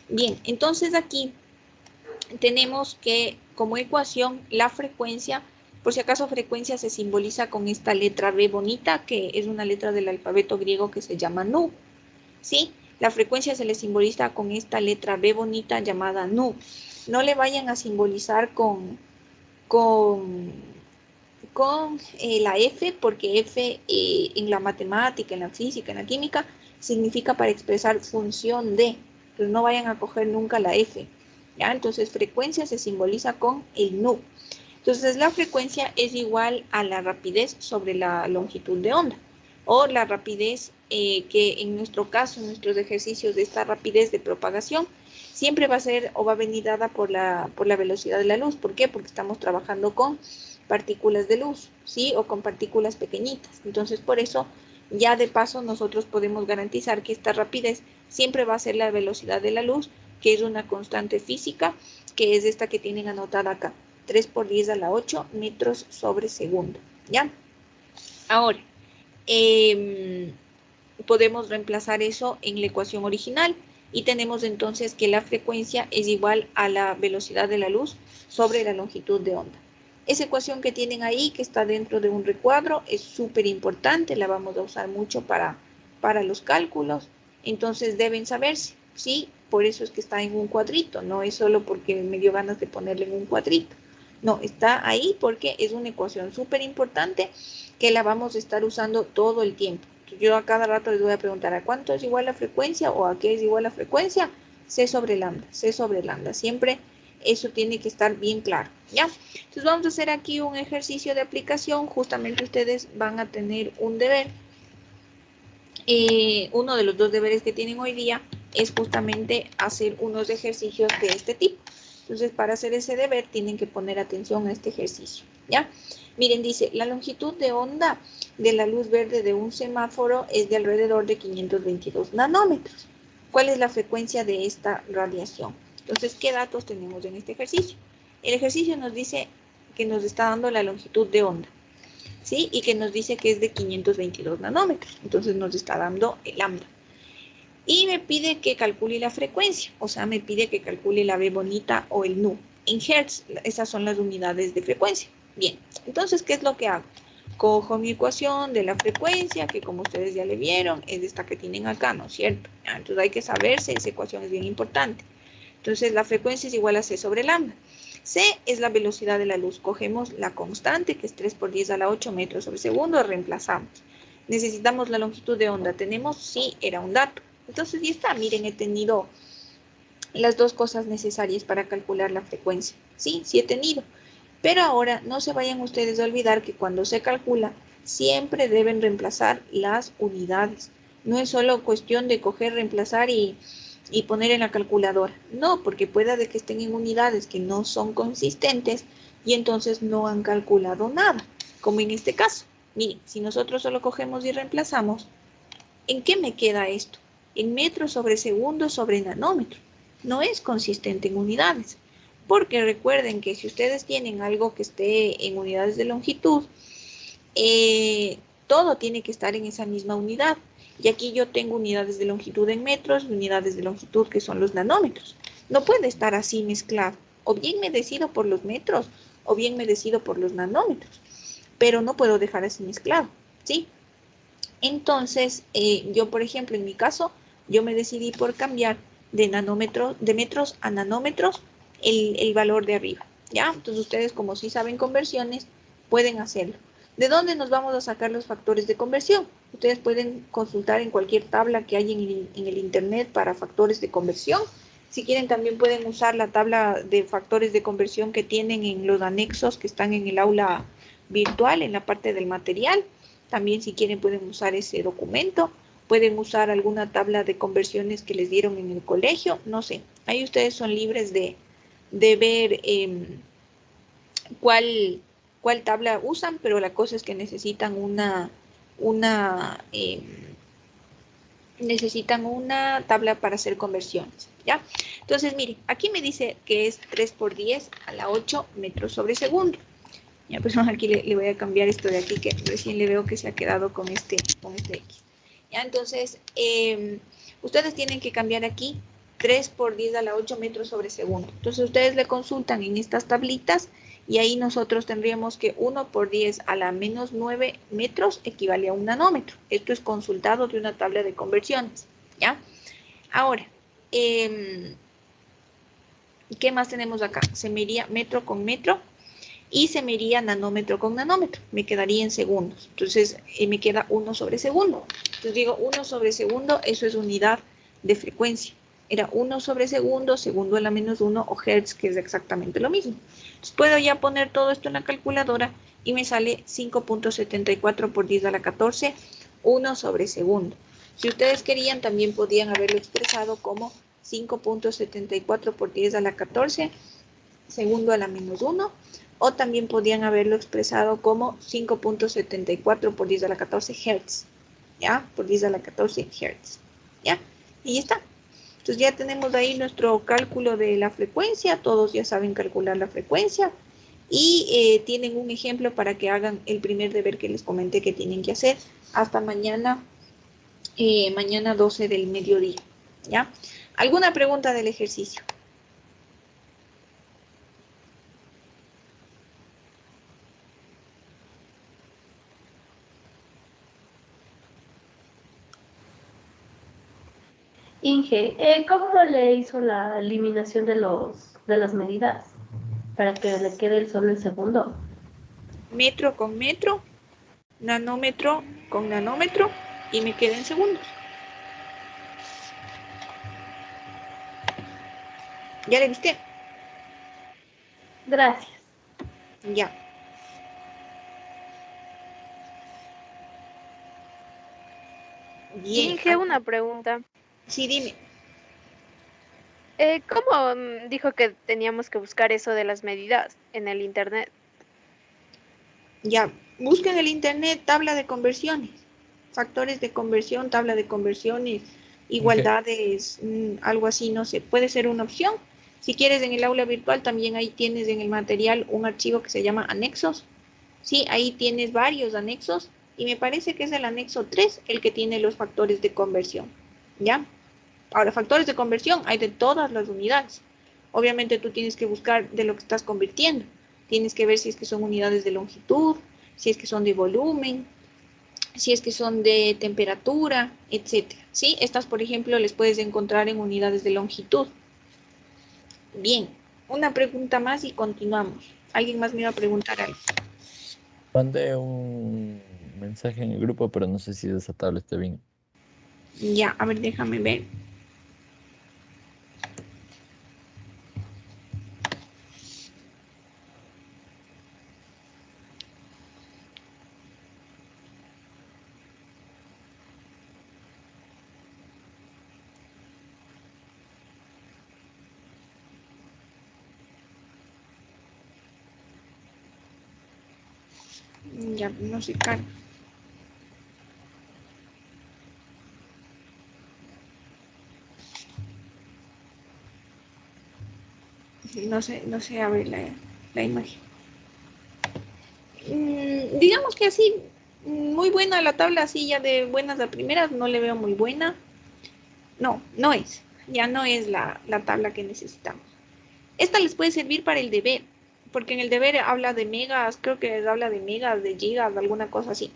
Bien, entonces aquí tenemos que como ecuación la frecuencia, por si acaso frecuencia se simboliza con esta letra B bonita, que es una letra del alfabeto griego que se llama nu, ¿sí? La frecuencia se le simboliza con esta letra B bonita llamada nu. No le vayan a simbolizar con la F, porque F en la matemática, en la física, en la química, significa para expresar función de. Entonces no vayan a coger nunca la F. ¿Ya? Entonces frecuencia se simboliza con el nu. Entonces la frecuencia es igual a la rapidez sobre la longitud de onda. O la rapidez que en nuestro caso, en nuestros ejercicios de esta rapidez de propagación, siempre va a ser o va a venir dada por la velocidad de la luz. ¿Por qué? Porque estamos trabajando con partículas de luz, ¿sí? O con partículas pequeñitas. Entonces, por eso, ya de paso, nosotros podemos garantizar que esta rapidez siempre va a ser la velocidad de la luz, que es una constante física, que es esta que tienen anotada acá, 3 por 10 a la 8 metros sobre segundo, ¿ya? Ahora, podemos reemplazar eso en la ecuación original y tenemos entonces que la frecuencia es igual a la velocidad de la luz sobre la longitud de onda. Esa ecuación que tienen ahí, que está dentro de un recuadro, es súper importante, la vamos a usar mucho para los cálculos, entonces deben saberse, ¿sí? Por eso es que está en un cuadrito, no es solo porque me dio ganas de ponerle en un cuadrito. No, está ahí porque es una ecuación súper importante que la vamos a estar usando todo el tiempo. Yo a cada rato les voy a preguntar, ¿a cuánto es igual la frecuencia o a qué es igual la frecuencia? C sobre lambda, C sobre lambda. Siempre eso tiene que estar bien claro, ¿ya? Entonces vamos a hacer aquí un ejercicio de aplicación. Justamente ustedes van a tener un deber. Uno de los dos deberes que tienen hoy día es justamente hacer unos ejercicios de este tipo. Entonces, para hacer ese deber, tienen que poner atención a este ejercicio, ¿ya? Miren, dice, la longitud de onda de la luz verde de un semáforo es de alrededor de 522 nanómetros. ¿Cuál es la frecuencia de esta radiación? Entonces, ¿qué datos tenemos en este ejercicio? El ejercicio nos dice que nos está dando la longitud de onda, ¿sí? Y que nos dice que es de 522 nanómetros. Entonces, nos está dando el lambda. Y me pide que calcule la frecuencia, o sea, me pide que calcule la B bonita o el nu. En hertz, esas son las unidades de frecuencia. Bien, entonces, ¿qué es lo que hago? Cojo mi ecuación de la frecuencia, que como ustedes ya le vieron, es esta que tienen acá, ¿no es cierto? Entonces hay que saberse, esa ecuación es bien importante. Entonces la frecuencia es igual a C sobre lambda. C es la velocidad de la luz. Cogemos la constante, que es 3 por 10 a la 8 metros sobre segundo, reemplazamos. Necesitamos la longitud de onda. ¿Tenemos? Sí, era un dato. Entonces ya está, miren, he tenido las dos cosas necesarias para calcular la frecuencia. Sí, sí he tenido. Pero ahora no se vayan ustedes a olvidar que cuando se calcula, siempre deben reemplazar las unidades. No es solo cuestión de coger, reemplazar y poner en la calculadora. No, porque pueda de que estén en unidades que no son consistentes y entonces no han calculado nada, como en este caso. Miren, si nosotros solo cogemos y reemplazamos, ¿en qué me queda esto? En metros sobre segundo sobre nanómetro. No es consistente en unidades. Porque recuerden que si ustedes tienen algo que esté en unidades de longitud, todo tiene que estar en esa misma unidad. Y aquí yo tengo unidades de longitud en metros, unidades de longitud que son los nanómetros. No puede estar así mezclado. O bien me decido por los metros, o bien me decido por los nanómetros. Pero no puedo dejar así mezclado, ¿sí? Entonces, yo, por ejemplo, en mi caso, yo me decidí por cambiar de metros a nanómetros el valor de arriba, ¿ya? Entonces, ustedes, como sí saben conversiones, pueden hacerlo. ¿De dónde nos vamos a sacar los factores de conversión? Ustedes pueden consultar en cualquier tabla que hay en el internet para factores de conversión. Si quieren, también pueden usar la tabla de factores de conversión que tienen en los anexos que están en el aula virtual, en la parte del material. También si quieren pueden usar ese documento, pueden usar alguna tabla de conversiones que les dieron en el colegio, no sé. Ahí ustedes son libres de ver cuál tabla usan, pero la cosa es que necesitan necesitan una tabla para hacer conversiones, ¿ya? Entonces, miren, aquí me dice que es 3 por 10 a la 8 metros sobre segundo. Ya, pues aquí le voy a cambiar esto de aquí, que recién le veo que se ha quedado con este X. Ya, entonces, ustedes tienen que cambiar aquí 3 por 10 a la 8 metros sobre segundo. Entonces, ustedes le consultan en estas tablitas y ahí nosotros tendríamos que 1 por 10 a la menos 9 metros equivale a un nanómetro. Esto es consultado de una tabla de conversiones, ¿ya? Ahora, ¿qué más tenemos acá? Se mediría metro con metro y se me iría nanómetro con nanómetro, me quedaría en segundos. Entonces, me queda 1 sobre segundo. Entonces digo 1 sobre segundo, eso es unidad de frecuencia. Era 1 sobre segundo, segundo a la menos 1 o hertz, que es exactamente lo mismo. Entonces puedo ya poner todo esto en la calculadora y me sale 5.74 por 10 a la 14, 1 sobre segundo. Si ustedes querían, también podían haberlo expresado como 5.74 por 10 a la 14, segundo a la menos 1, o también podían haberlo expresado como 5.74 por 10 a la 14 Hz, ¿ya? Por 10 a la 14 Hz, ¿ya? Y ya está. Entonces ya tenemos ahí nuestro cálculo de la frecuencia, todos ya saben calcular la frecuencia y tienen un ejemplo para que hagan el primer deber que les comenté que tienen que hacer hasta mañana, mañana 12 del mediodía, ¿ya? ¿Alguna pregunta del ejercicio? Inge, ¿cómo le hizo la eliminación de las medidas para que le quede el solo el segundo? Metro con metro, nanómetro con nanómetro y me queda en segundos. ¿Ya le viste? Gracias. Ya. Bien. Inge, una pregunta. Sí, dime. ¿Cómo dijo que teníamos que buscar eso de las medidas en el internet? Ya, busca en el internet tabla de conversiones, factores de conversión, tabla de conversiones, Ok. igualdades, algo así, no sé, puede ser una opción. Si quieres en el aula virtual, también ahí tienes en el material un archivo que se llama anexos. Sí, ahí tienes varios anexos y me parece que es el anexo 3 el que tiene los factores de conversión. ¿Ya? Ahora, factores de conversión hay de todas las unidades. Obviamente tú tienes que buscar de lo que estás convirtiendo. Tienes que ver si es que son unidades de longitud, si es que son de volumen, si es que son de temperatura, etcétera. ¿Sí? Estas, por ejemplo, les puedes encontrar en unidades de longitud. Bien, una pregunta más y continuamos. ¿Alguien más me iba a preguntar algo? Mandé un mensaje en el grupo, pero no sé si esa tabla está bien. Ya, a ver, déjame ver. Ya, no sé, carga. No sé, a ver la imagen. Digamos que así, muy buena la tabla, así ya de buenas a primeras, no le veo muy buena. No, no es, ya no es la tabla que necesitamos. Esta les puede servir para el deber, porque en el deber habla de megas, creo que les habla de megas, de gigas, alguna cosa así.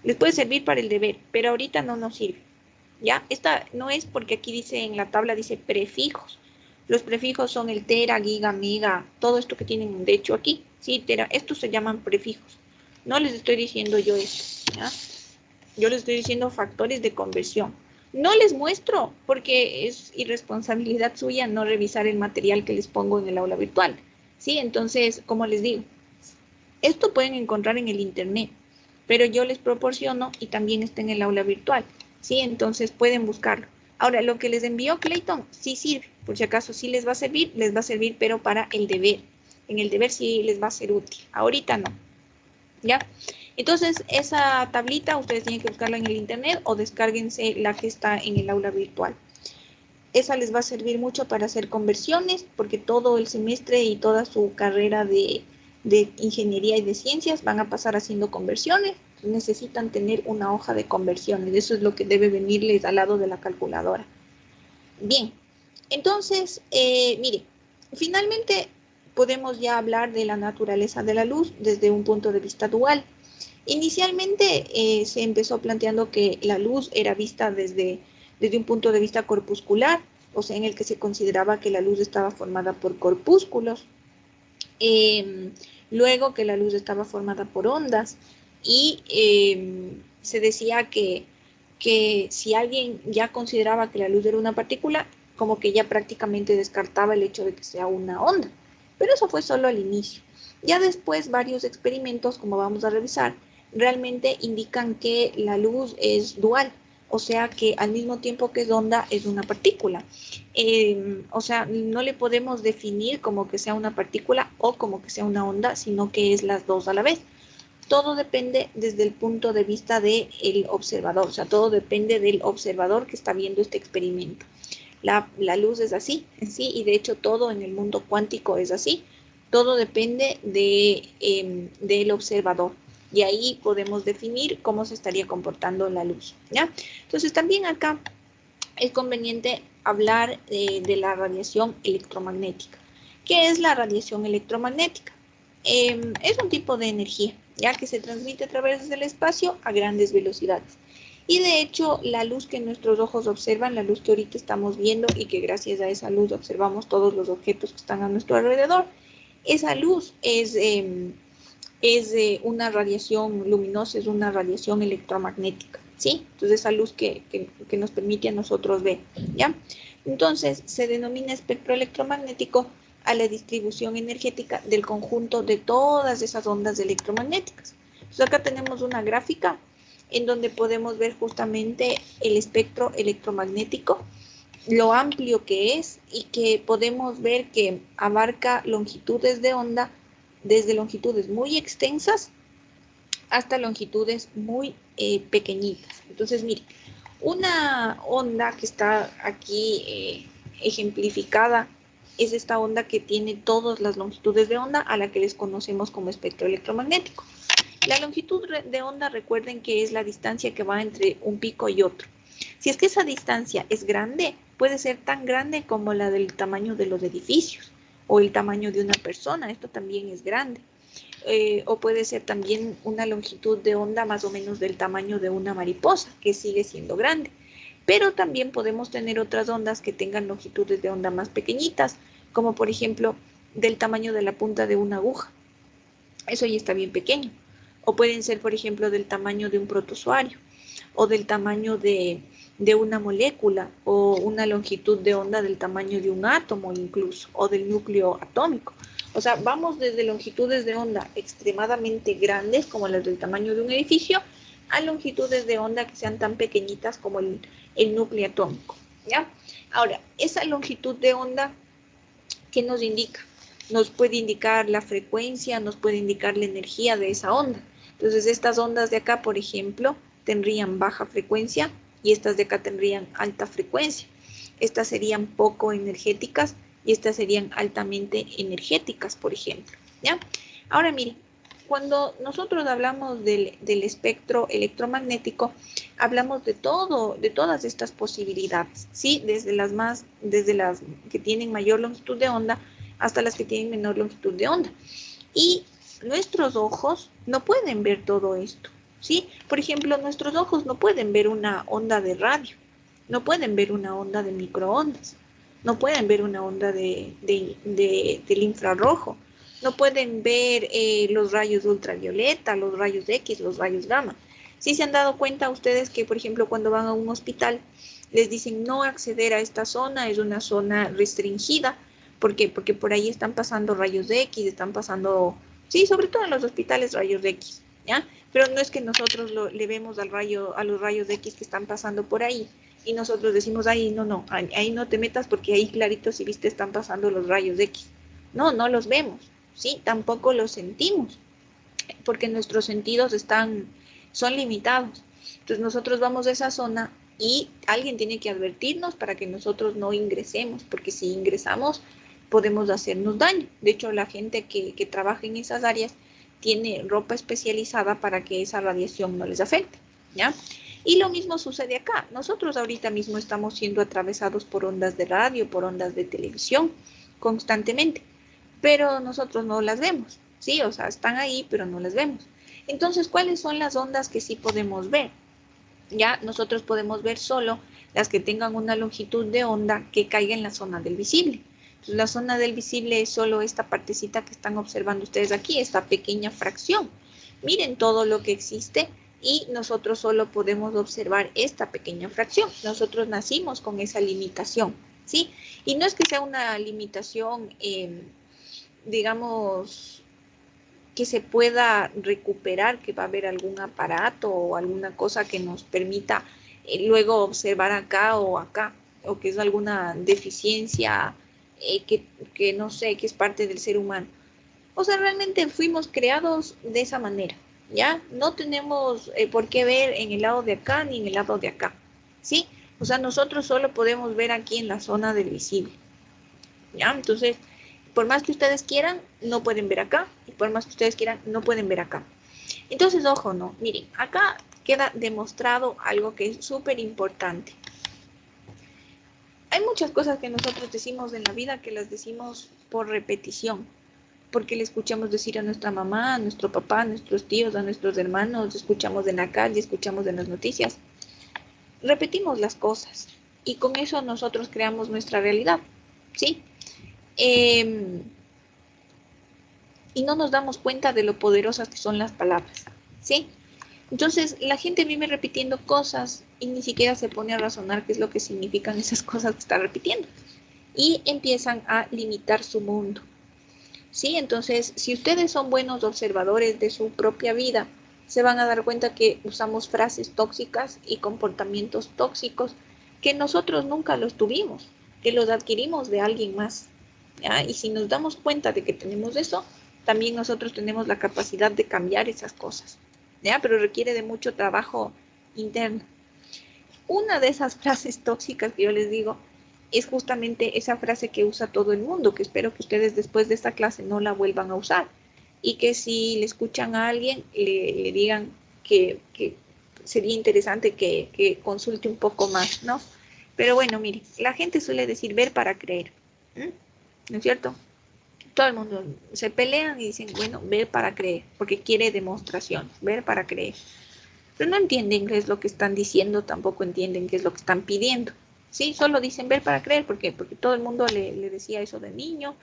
Les puede servir para el deber, pero ahorita no nos sirve. ¿Ya? Esta no es porque aquí dice en la tabla, dice prefijos. Los prefijos son el tera, giga, mega, todo esto que tienen de hecho aquí. Sí, tera, estos se llaman prefijos. No les estoy diciendo yo esto, ¿ya? Yo les estoy diciendo factores de conversión. No les muestro porque es irresponsabilidad suya no revisar el material que les pongo en el aula virtual. Sí, entonces, como les digo, esto pueden encontrar en el internet, pero yo les proporciono y también está en el aula virtual. Sí, entonces pueden buscarlo. Ahora, lo que les envió Clayton sí sirve, por si acaso sí les va a servir, pero para el deber. En el deber sí les va a ser útil. Ahorita no. ¿Ya? Entonces, esa tablita ustedes tienen que buscarla en el internet o descárguense la que está en el aula virtual. Esa les va a servir mucho para hacer conversiones, porque todo el semestre y toda su carrera de ingeniería y de ciencias van a pasar haciendo conversiones. Necesitan tener una hoja de conversiones. Eso es lo que debe venirles al lado de la calculadora. Bien, entonces, mire, finalmente podemos ya hablar de la naturaleza de la luz desde un punto de vista dual. Inicialmente se empezó planteando que la luz era vista desde un punto de vista corpuscular, o sea, en el que se consideraba que la luz estaba formada por corpúsculos, eh, luego que la luz estaba formada por ondas y se decía que si alguien ya consideraba que la luz era una partícula, como que ya prácticamente descartaba el hecho de que sea una onda. Pero eso fue solo al inicio. Ya después varios experimentos, como vamos a revisar, realmente indican que la luz es dual, o sea que al mismo tiempo que es onda es una partícula. O sea, no le podemos definir como que sea una partícula o como que sea una onda, sino que es las dos a la vez. Todo depende desde el punto de vista del observador, o sea, todo depende del observador que está viendo este experimento. La luz es así, sí, y de hecho todo en el mundo cuántico es así. Todo depende del observador. Y ahí podemos definir cómo se estaría comportando la luz, ¿ya? Entonces también acá es conveniente hablar de la radiación electromagnética. ¿Qué es la radiación electromagnética? Es un tipo de energía, ya que se transmite a través del espacio a grandes velocidades. Y de hecho, la luz que nuestros ojos observan, la luz que ahorita estamos viendo y que gracias a esa luz observamos todos los objetos que están a nuestro alrededor, esa luz es una radiación luminosa, es una radiación electromagnética, ¿sí? Entonces esa luz que nos permite a nosotros ver, ¿ya? Entonces se denomina espectro electromagnético a la distribución energética del conjunto de todas esas ondas electromagnéticas. Entonces acá tenemos una gráfica en donde podemos ver justamente el espectro electromagnético lo amplio que es y que podemos ver que abarca longitudes de onda desde longitudes muy extensas hasta longitudes muy pequeñitas. Entonces, mire, una onda que está aquí ejemplificada es esta onda que tiene todas las longitudes de onda a la que les conocemos como espectro electromagnético. La longitud de onda, recuerden que es la distancia que va entre un pico y otro. Si es que esa distancia es grande, puede ser tan grande como la del tamaño de los edificios o el tamaño de una persona, esto también es grande. O puede ser también una longitud de onda más o menos del tamaño de una mariposa, que sigue siendo grande. Pero también podemos tener otras ondas que tengan longitudes de onda más pequeñitas, como por ejemplo del tamaño de la punta de una aguja. Eso ya está bien pequeño. O pueden ser, por ejemplo, del tamaño de un protozoario, o del tamaño de una molécula, o una longitud de onda del tamaño de un átomo incluso, o del núcleo atómico. O sea, vamos desde longitudes de onda extremadamente grandes, como las del tamaño de un edificio, a longitudes de onda que sean tan pequeñitas como el núcleo atómico, ¿ya? Ahora, esa longitud de onda, ¿qué nos indica? Nos puede indicar la frecuencia, nos puede indicar la energía de esa onda. Entonces, estas ondas de acá, por ejemplo, tendrían baja frecuencia y estas de acá tendrían alta frecuencia. Estas serían poco energéticas y estas serían altamente energéticas, por ejemplo, ¿ya? Ahora, miren, cuando nosotros hablamos del espectro electromagnético, hablamos de todas estas posibilidades, ¿sí? Desde las que tienen mayor longitud de onda hasta las que tienen menor longitud de onda. Y nuestros ojos no pueden ver todo esto, ¿sí? Por ejemplo, nuestros ojos no pueden ver una onda de radio, no pueden ver una onda de microondas, no pueden ver una onda del infrarrojo, no pueden ver los rayos ultravioleta, los rayos X, los rayos gamma. ¿Sí se han dado cuenta ustedes que, por ejemplo, cuando van a un hospital, les dicen no acceder a esta zona, es una zona restringida? ¿Por qué? Porque por ahí están pasando rayos X, están pasando, sí, sobre todo en los hospitales rayos X, ¿ya? Pero no es que nosotros le vemos a los rayos X que están pasando por ahí y nosotros decimos, ahí no, ahí no te metas porque ahí clarito si viste están pasando los rayos X. No, no los vemos, ¿sí? Tampoco los sentimos porque nuestros sentidos son limitados. Entonces nosotros vamos a esa zona y alguien tiene que advertirnos para que nosotros no ingresemos, porque si ingresamos podemos hacernos daño. De hecho, la gente que trabaja en esas áreas tiene ropa especializada para que esa radiación no les afecte, ¿ya? Y lo mismo sucede acá. Nosotros ahorita mismo estamos siendo atravesados por ondas de radio, por ondas de televisión, constantemente, pero nosotros no las vemos, ¿sí? O sea, están ahí, pero no las vemos. Entonces, ¿cuáles son las ondas que sí podemos ver? Ya nosotros podemos ver solo las que tengan una longitud de onda que caiga en la zona del visible. Entonces, la zona del visible es solo esta partecita que están observando ustedes aquí, esta pequeña fracción. Miren todo lo que existe y nosotros solo podemos observar esta pequeña fracción. Nosotros nacimos con esa limitación, ¿sí? Y no es que sea una limitación, digamos, que se pueda recuperar, que va a haber algún aparato o alguna cosa que nos permita luego observar acá, o que es alguna deficiencia que no sé, que es parte del ser humano. O sea, realmente fuimos creados de esa manera, ¿ya? No tenemos por qué ver en el lado de acá ni en el lado de acá, ¿sí? O sea, nosotros solo podemos ver aquí en la zona del visible, ¿ya? Entonces, por más que ustedes quieran, no pueden ver acá, y por más que ustedes quieran, no pueden ver acá. Entonces, ojo, no, miren, acá queda demostrado algo que es súper importante. Hay muchas cosas que nosotros decimos en la vida que las decimos por repetición, porque le escuchamos decir a nuestra mamá, a nuestro papá, a nuestros tíos, a nuestros hermanos, escuchamos en la calle, escuchamos en las noticias. Repetimos las cosas y con eso nosotros creamos nuestra realidad, ¿sí? Y no nos damos cuenta de lo poderosas que son las palabras, ¿sí? Entonces, la gente vive repitiendo cosas y ni siquiera se pone a razonar qué es lo que significan esas cosas que está repitiendo. Y empiezan a limitar su mundo, ¿sí? Entonces, si ustedes son buenos observadores de su propia vida, se van a dar cuenta que usamos frases tóxicas y comportamientos tóxicos que nosotros nunca los tuvimos, que los adquirimos de alguien más. ¿Ya? Y si nos damos cuenta de que tenemos eso, también nosotros tenemos la capacidad de cambiar esas cosas. ¿Ya? Pero requiere de mucho trabajo interno. Una de esas frases tóxicas que yo les digo es justamente esa frase que usa todo el mundo, que espero que ustedes después de esta clase no la vuelvan a usar. Y que si le escuchan a alguien, le digan que sería interesante que consulte un poco más, ¿no? Pero bueno, mire, la gente suele decir ver para creer, ¿no es cierto? Todo el mundo se pelean y dicen, bueno, ver para creer, porque quiere demostración, ver para creer. Pero no entienden qué es lo que están diciendo, tampoco entienden qué es lo que están pidiendo. Sí, solo dicen ver para creer, ¿por qué? Porque todo el mundo le decía eso de niño,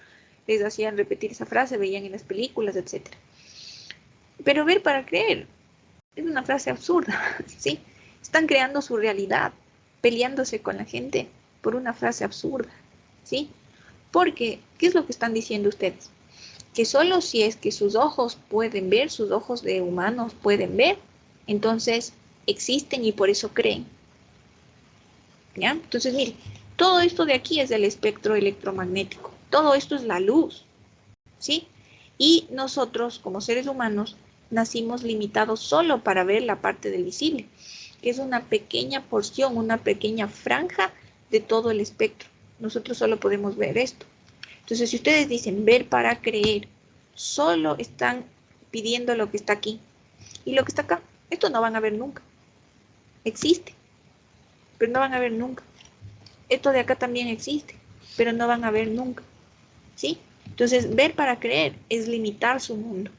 les hacían repetir esa frase, veían en las películas, etc. Pero ver para creer es una frase absurda, ¿sí? Están creando su realidad, peleándose con la gente por una frase absurda, ¿sí? Porque, ¿qué es lo que están diciendo ustedes? Que solo si es que sus ojos pueden ver, sus ojos de humanos pueden ver, entonces existen y por eso creen. ¿Ya? Entonces, mire, todo esto de aquí es el espectro electromagnético. Todo esto es la luz, ¿sí? Y nosotros, como seres humanos, nacimos limitados solo para ver la parte del visible, que es una pequeña porción, una pequeña franja de todo el espectro. Nosotros solo podemos ver esto. Entonces, si ustedes dicen ver para creer, solo están pidiendo lo que está aquí. Y lo que está acá, esto no van a ver nunca. Existe, pero no van a ver nunca. Esto de acá también existe, pero no van a ver nunca. ¿Sí? Entonces, ver para creer es limitar su mundo.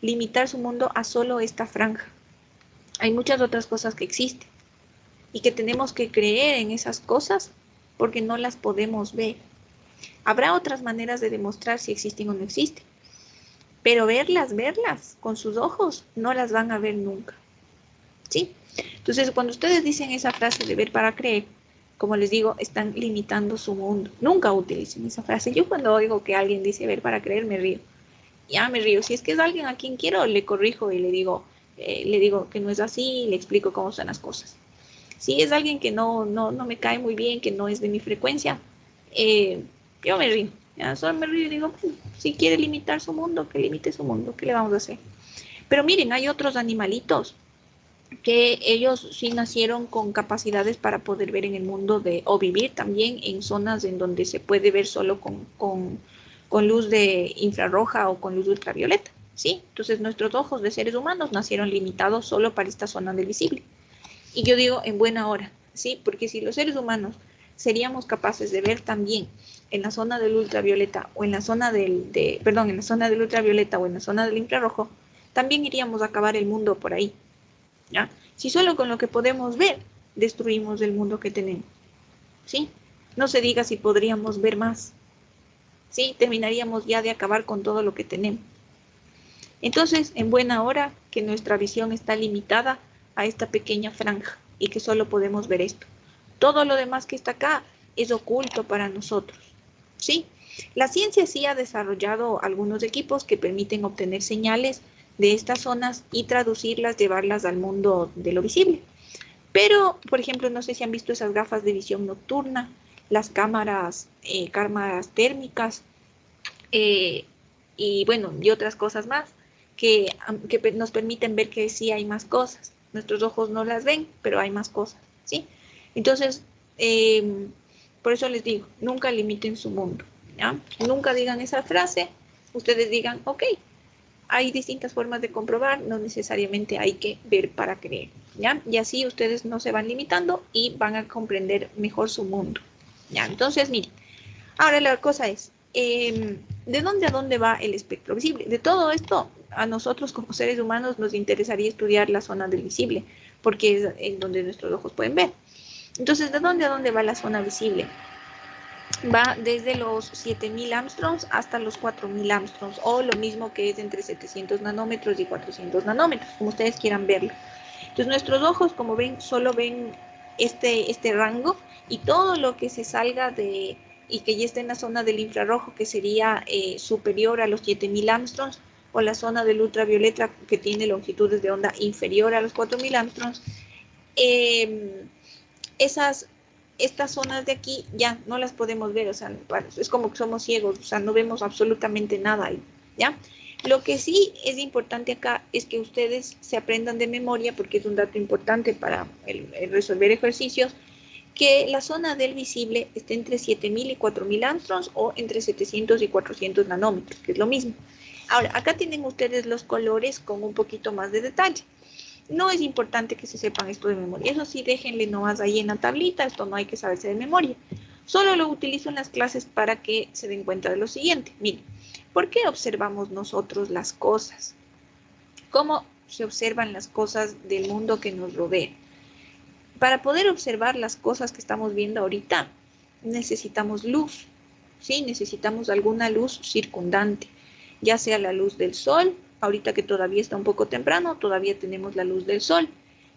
Limitar su mundo a solo esta franja. Hay muchas otras cosas que existen y que tenemos que creer en esas cosas porque no las podemos ver. Habrá otras maneras de demostrar si existen o no existen, pero verlas con sus ojos, no las van a ver nunca. ¿Sí? Entonces, cuando ustedes dicen esa frase de ver para creer, como les digo, están limitando su mundo. Nunca utilicen esa frase. Yo cuando oigo que alguien dice ver para creer, me río. Ya me río. Si es que es alguien a quien quiero, le corrijo y le digo que no es así, le explico cómo son las cosas. Si es alguien que no me cae muy bien, que no es de mi frecuencia, yo me río. Ya, solo me río y digo, bueno, si quiere limitar su mundo, que limite su mundo, ¿qué le vamos a hacer? Pero miren, hay otros animalitos que ellos sí nacieron con capacidades para poder ver en el mundo o vivir también en zonas en donde se puede ver solo con luz de infrarroja o con luz ultravioleta, ¿sí? Entonces nuestros ojos de seres humanos nacieron limitados solo para esta zona del visible. Y yo digo en buena hora, ¿sí? Porque si los seres humanos seríamos capaces de ver también en la zona del ultravioleta o en la zona en la zona del ultravioleta o en la zona del infrarrojo, también iríamos a acabar el mundo por ahí, ¿ya? Si solo con lo que podemos ver destruimos el mundo que tenemos, ¿sí? No se diga si podríamos ver más, ¿sí? Terminaríamos ya de acabar con todo lo que tenemos. Entonces, en buena hora que nuestra visión está limitada a esta pequeña franja y que solo podemos ver esto. Todo lo demás que está acá es oculto para nosotros, ¿sí? La ciencia sí ha desarrollado algunos equipos que permiten obtener señales de estas zonas y traducirlas, llevarlas al mundo de lo visible. Pero, por ejemplo, no sé si han visto esas gafas de visión nocturna, las cámaras térmicas, y bueno, y otras cosas más que nos permiten ver que sí hay más cosas. Nuestros ojos no las ven, pero hay más cosas, ¿sí? Entonces, por eso les digo, nunca limiten su mundo, ¿ya? Nunca digan esa frase, ustedes digan, ok, hay distintas formas de comprobar, no necesariamente hay que ver para creer, ¿ya? Y así ustedes no se van limitando y van a comprender mejor su mundo, ¿ya? Entonces, miren, ahora la cosa es, ¿de dónde a dónde va el espectro visible? De todo esto, a nosotros como seres humanos nos interesaría estudiar la zona del visible, porque es en donde nuestros ojos pueden ver. Entonces, ¿de dónde a dónde va la zona visible? Va desde los 7000 Armstrongs hasta los 4000 Armstrongs, o lo mismo que es entre 700 nanómetros y 400 nanómetros, como ustedes quieran verlo. Entonces, nuestros ojos, como ven, solo ven este rango, y todo lo que se salga y que ya esté en la zona del infrarrojo, que sería superior a los 7000 Armstrongs, o la zona del ultravioleta, que tiene longitudes de onda inferior a los 4000 Armstrongs, esas estas zonas de aquí ya no las podemos ver, o sea, es como que somos ciegos, o sea, no vemos absolutamente nada ahí, ¿ya? Lo que sí es importante acá es que ustedes se aprendan de memoria, porque es un dato importante para el resolver ejercicios, que la zona del visible está entre 7000 y 4000 angstroms o entre 700 y 400 nanómetros, que es lo mismo. Ahora, acá tienen ustedes los colores con un poquito más de detalle. No es importante que se sepan esto de memoria. Eso sí, déjenle nomás ahí en la tablita. Esto no hay que saberse de memoria. Solo lo utilizo en las clases para que se den cuenta de lo siguiente. Miren, ¿por qué observamos nosotros las cosas? ¿Cómo se observan las cosas del mundo que nos rodea? Para poder observar las cosas que estamos viendo ahorita, necesitamos luz, ¿sí? Necesitamos alguna luz circundante, ya sea la luz del sol. Ahorita que todavía está un poco temprano, todavía tenemos la luz del sol.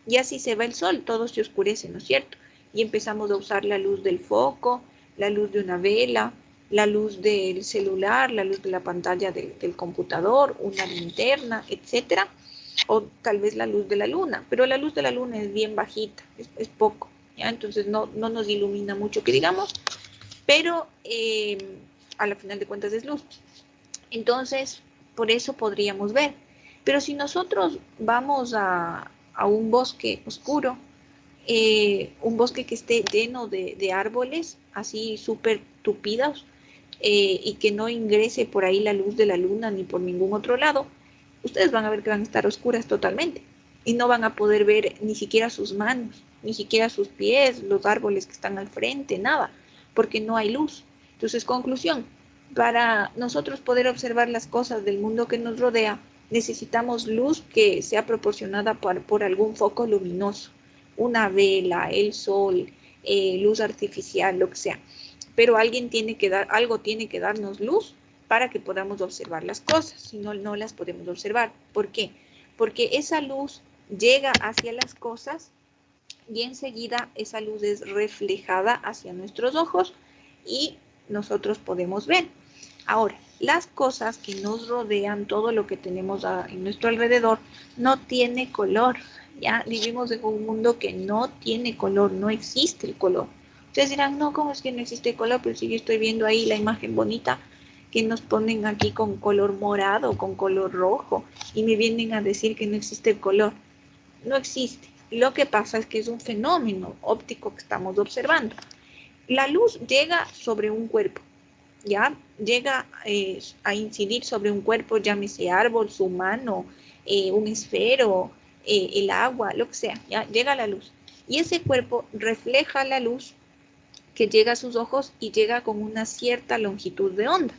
Ya si se va el sol, todo se oscurece, ¿no es cierto? Y empezamos a usar la luz del foco, la luz de una vela, la luz del celular, la luz de la pantalla del computador, una linterna, etcétera. O tal vez la luz de la luna, pero la luz de la luna es bien bajita, es poco, ¿ya? Entonces no nos ilumina mucho, que digamos, pero a la final de cuentas es luz. Entonces, por eso podríamos ver. Pero si nosotros vamos a un bosque oscuro, un bosque que esté lleno de árboles, así súper tupidos, y que no ingrese por ahí la luz de la luna ni por ningún otro lado, ustedes van a ver que van a estar oscuras totalmente y no van a poder ver ni siquiera sus manos, ni siquiera sus pies, los árboles que están al frente, nada, porque no hay luz. Entonces, conclusión, para nosotros poder observar las cosas del mundo que nos rodea, necesitamos luz que sea proporcionada por algún foco luminoso, una vela, el sol, luz artificial, lo que sea. Pero algo tiene que darnos luz para que podamos observar las cosas, si no, no las podemos observar. ¿Por qué? Porque esa luz llega hacia las cosas y enseguida esa luz es reflejada hacia nuestros ojos y nosotros podemos ver. Ahora, las cosas que nos rodean, todo lo que tenemos en nuestro alrededor, no tiene color. Ya vivimos en un mundo que no tiene color, no existe el color. Ustedes dirán, no, ¿cómo es que no existe color? Pero si yo estoy viendo ahí la imagen bonita que nos ponen aquí con color morado, con color rojo, y me vienen a decir que no existe el color. No existe. Lo que pasa es que es un fenómeno óptico que estamos observando. La luz llega sobre un cuerpo, ¿ya? Llega a incidir sobre un cuerpo, llámese árbol, su mano, un esfero, el agua, lo que sea, ¿ya? Llega la luz. Y ese cuerpo refleja la luz que llega a sus ojos y llega con una cierta longitud de onda.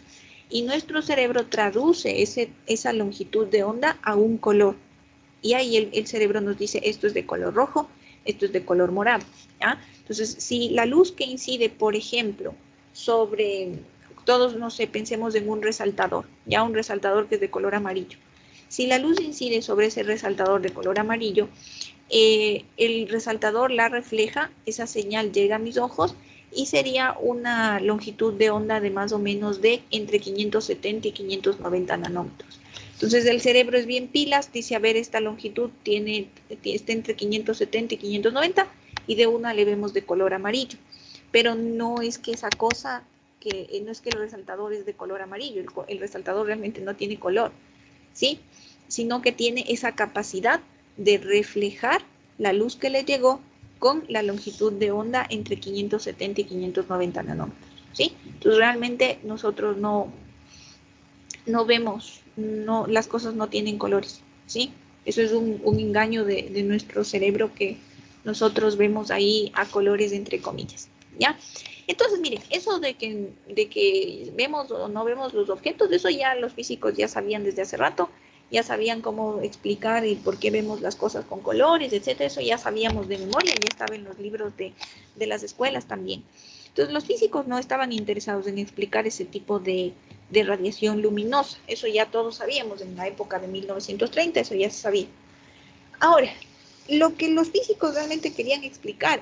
Y nuestro cerebro traduce esa longitud de onda a un color. Y ahí el cerebro nos dice, esto es de color rojo, esto es de color morado, ¿ya? Entonces, si la luz que incide, por ejemplo, sobre, todos, no sé, pensemos en un resaltador, ya un resaltador que es de color amarillo. Si la luz incide sobre ese resaltador de color amarillo, el resaltador la refleja, esa señal llega a mis ojos y sería una longitud de onda de más o menos de entre 570 y 590 nanómetros. Entonces el cerebro es bien pilas, dice, a ver, esta longitud está entre 570 y 590 y de una le vemos de color amarillo. Pero no es que esa cosa, no es que el resaltador es de color amarillo, el resaltador realmente no tiene color, ¿sí? Sino que tiene esa capacidad de reflejar la luz que le llegó con la longitud de onda entre 570 y 590 nanómetros, ¿sí? Entonces realmente nosotros no vemos, las cosas no tienen colores, ¿sí? Eso es un engaño de nuestro cerebro que nosotros vemos ahí a colores entre comillas, ¿ya? Entonces, miren, eso de que vemos o no vemos los objetos, eso ya los físicos ya sabían desde hace rato, ya sabían cómo explicar y por qué vemos las cosas con colores, etcétera. Eso ya sabíamos de memoria, ya estaba en los libros de las escuelas también. Entonces, los físicos no estaban interesados en explicar ese tipo de radiación luminosa. Eso ya todos sabíamos en la época de 1930, eso ya se sabía. Ahora, lo que los físicos realmente querían explicar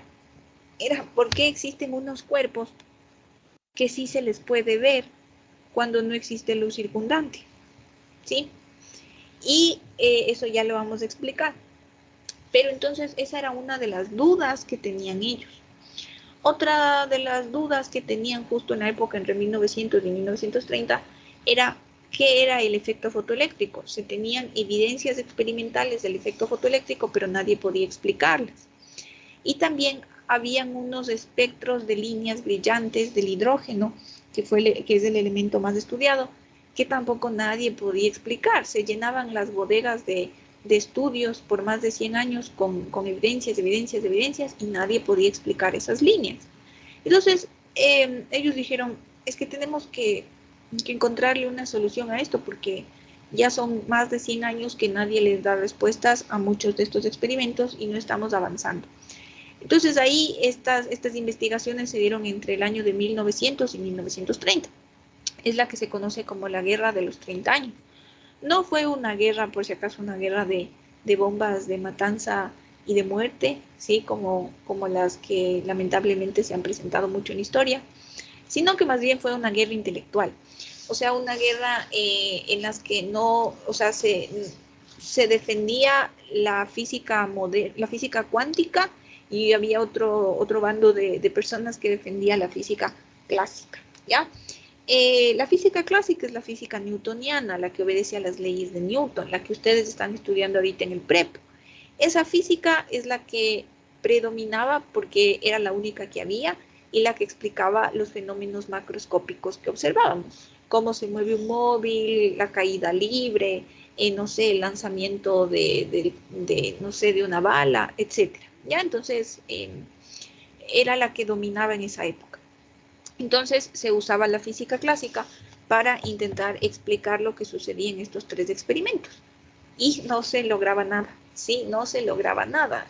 era por qué existen unos cuerpos que sí se les puede ver cuando no existe luz circundante, ¿sí? Y eso ya lo vamos a explicar. Pero entonces esa era una de las dudas que tenían ellos. Otra de las dudas que tenían justo en la época entre 1900 y 1930 era qué era el efecto fotoeléctrico. Se tenían evidencias experimentales del efecto fotoeléctrico, pero nadie podía explicarlas. Y también habían unos espectros de líneas brillantes del hidrógeno, que es el elemento más estudiado, que tampoco nadie podía explicar. Se llenaban las bodegas de estudios por más de 100 años con evidencias, y nadie podía explicar esas líneas. Entonces, ellos dijeron, es que tenemos que encontrarle una solución a esto, porque ya son más de 100 años que nadie les da respuestas a muchos de estos experimentos y no estamos avanzando. Entonces ahí estas investigaciones se dieron entre el año de 1900 y 1930. Es la que se conoce como la Guerra de los 30 años. No fue una guerra, por si acaso, una guerra de bombas de matanza y de muerte, ¿sí? Como las que lamentablemente se han presentado mucho en la historia, sino que más bien fue una guerra intelectual. O sea, una guerra en las que no, o sea, se defendía la física cuántica, y había otro bando de personas que defendía la física clásica, ¿ya? La física clásica es la física newtoniana, la que obedece a las leyes de Newton, la que ustedes están estudiando ahorita en el prep. Esa física es la que predominaba porque era la única que había y la que explicaba los fenómenos macroscópicos que observábamos, cómo se mueve un móvil, la caída libre, no sé, el lanzamiento no sé, de una bala, etcétera. ¿Ya? Entonces, era la que dominaba en esa época. Entonces, se usaba la física clásica para intentar explicar lo que sucedía en estos 3 experimentos. Y no se lograba nada, ¿sí? No se lograba nada.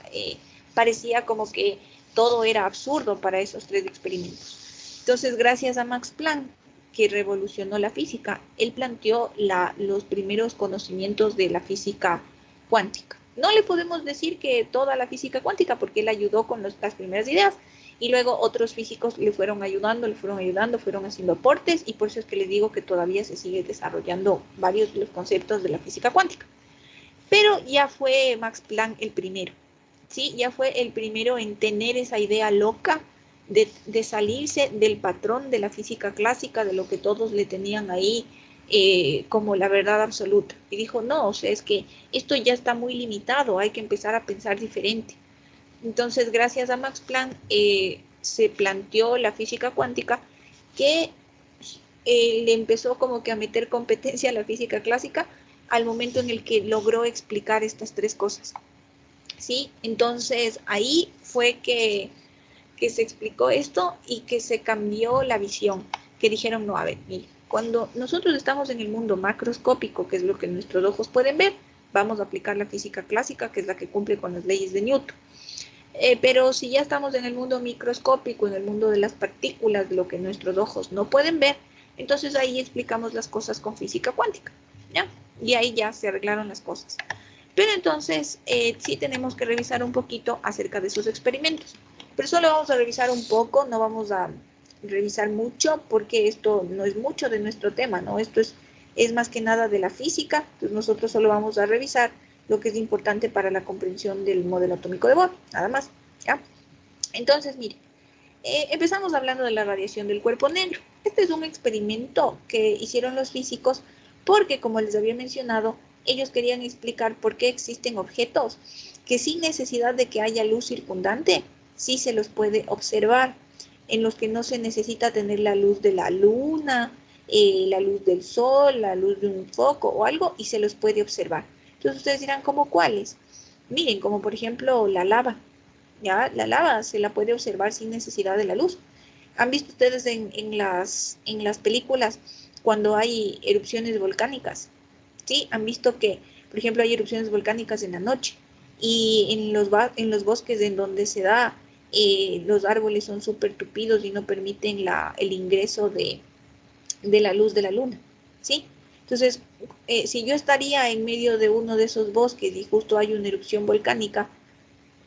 Parecía como que todo era absurdo para esos 3 experimentos. Entonces, gracias a Max Planck, que revolucionó la física, él planteó los primeros conocimientos de la física cuántica. No le podemos decir que toda la física cuántica, porque él ayudó con las primeras ideas, y luego otros físicos le fueron ayudando, fueron haciendo aportes, y por eso es que les digo que todavía se sigue desarrollando varios de los conceptos de la física cuántica. Pero ya fue Max Planck el primero, ¿sí? Ya fue el primero en tener esa idea loca de salirse del patrón de la física clásica, de lo que todos le tenían ahí como la verdad absoluta. Y dijo, no, o sea, es que esto ya está muy limitado, hay que empezar a pensar diferente. Entonces, gracias a Max Planck, se planteó la física cuántica, que le empezó como que a meter competencia a la física clásica al momento en el que logró explicar estas 3 cosas. ¿Sí? Entonces, ahí fue que se explicó esto y que se cambió la visión, que dijeron, no, a ver, mire, cuando nosotros estamos en el mundo macroscópico, que es lo que nuestros ojos pueden ver, vamos a aplicar la física clásica, que es la que cumple con las leyes de Newton. Pero si ya estamos en el mundo microscópico, en el mundo de las partículas, de lo que nuestros ojos no pueden ver, entonces ahí explicamos las cosas con física cuántica, ¿ya? Y ahí ya se arreglaron las cosas. Pero entonces sí tenemos que revisar un poquito acerca de sus experimentos. Pero solo vamos a revisar un poco, no vamos a revisar mucho, porque esto no es mucho de nuestro tema, ¿no? Esto es más que nada de la física, entonces nosotros solo vamos a revisar lo que es importante para la comprensión del modelo atómico de Bohr, nada más, ¿ya? Entonces, mire, empezamos hablando de la radiación del cuerpo negro. Este es un experimento que hicieron los físicos porque, como les había mencionado, ellos querían explicar por qué existen objetos que sin necesidad de que haya luz circundante, sí se los puede observar, en los que no se necesita tener la luz de la luna, la luz del sol, la luz de un foco o algo, y se los puede observar. Entonces ustedes dirán, ¿cómo cuáles? Miren, como por ejemplo la lava. ¿Ya? La lava se la puede observar sin necesidad de la luz. ¿Han visto ustedes en las películas cuando hay erupciones volcánicas? ¿Sí? Han visto que, por ejemplo, hay erupciones volcánicas en la noche, y en los bosques en donde se da, los árboles son súper tupidos y no permiten el ingreso de la luz de la luna, ¿sí? Entonces, si yo estaría en medio de uno de esos bosques y justo hay una erupción volcánica,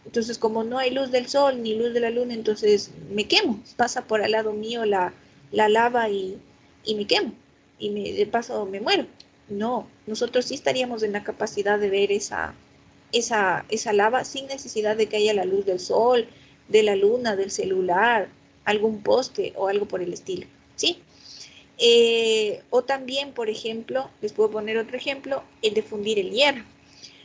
entonces como no hay luz del sol ni luz de la luna, entonces me quemo, pasa por al lado mío la lava y me quemo, y de paso me muero. No, nosotros sí estaríamos en la capacidad de ver esa lava sin necesidad de que haya la luz del sol de la luna, del celular, algún poste o algo por el estilo, ¿sí? O también, por ejemplo, les puedo poner otro ejemplo, el de fundir el hierro.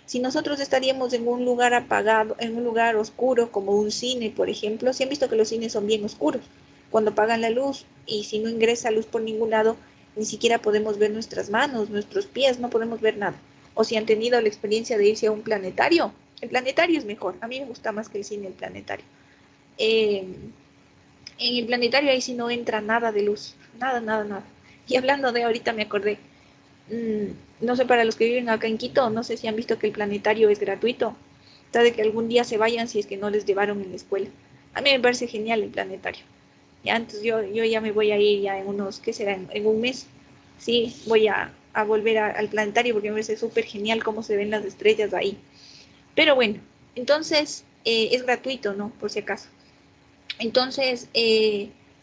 Si nosotros estaríamos en un lugar apagado, en un lugar oscuro, como un cine, por ejemplo, si han visto que los cines son bien oscuros, cuando apagan la luz y si no ingresa luz por ningún lado, ni siquiera podemos ver nuestras manos, nuestros pies, no podemos ver nada. O si han tenido la experiencia de irse a un planetario, el planetario es mejor, a mí me gusta más que el cine, el planetario. Eh, en el planetario ahí sí no entra nada de luz, nada, nada, nada. Y hablando de ahorita me acordé, no sé, para los que viven acá en Quito, no sé si han visto que el planetario es gratuito. Hasta de que algún día se vayan si es que no les llevaron en la escuela. A mí me parece genial el planetario. Ya, entonces yo ya me voy a ir ya en unos, ¿qué será? En un mes. Sí, voy a volver al planetario porque me parece súper genial cómo se ven las estrellas ahí. Pero bueno, entonces es gratuito, ¿no? Por si acaso. Entonces,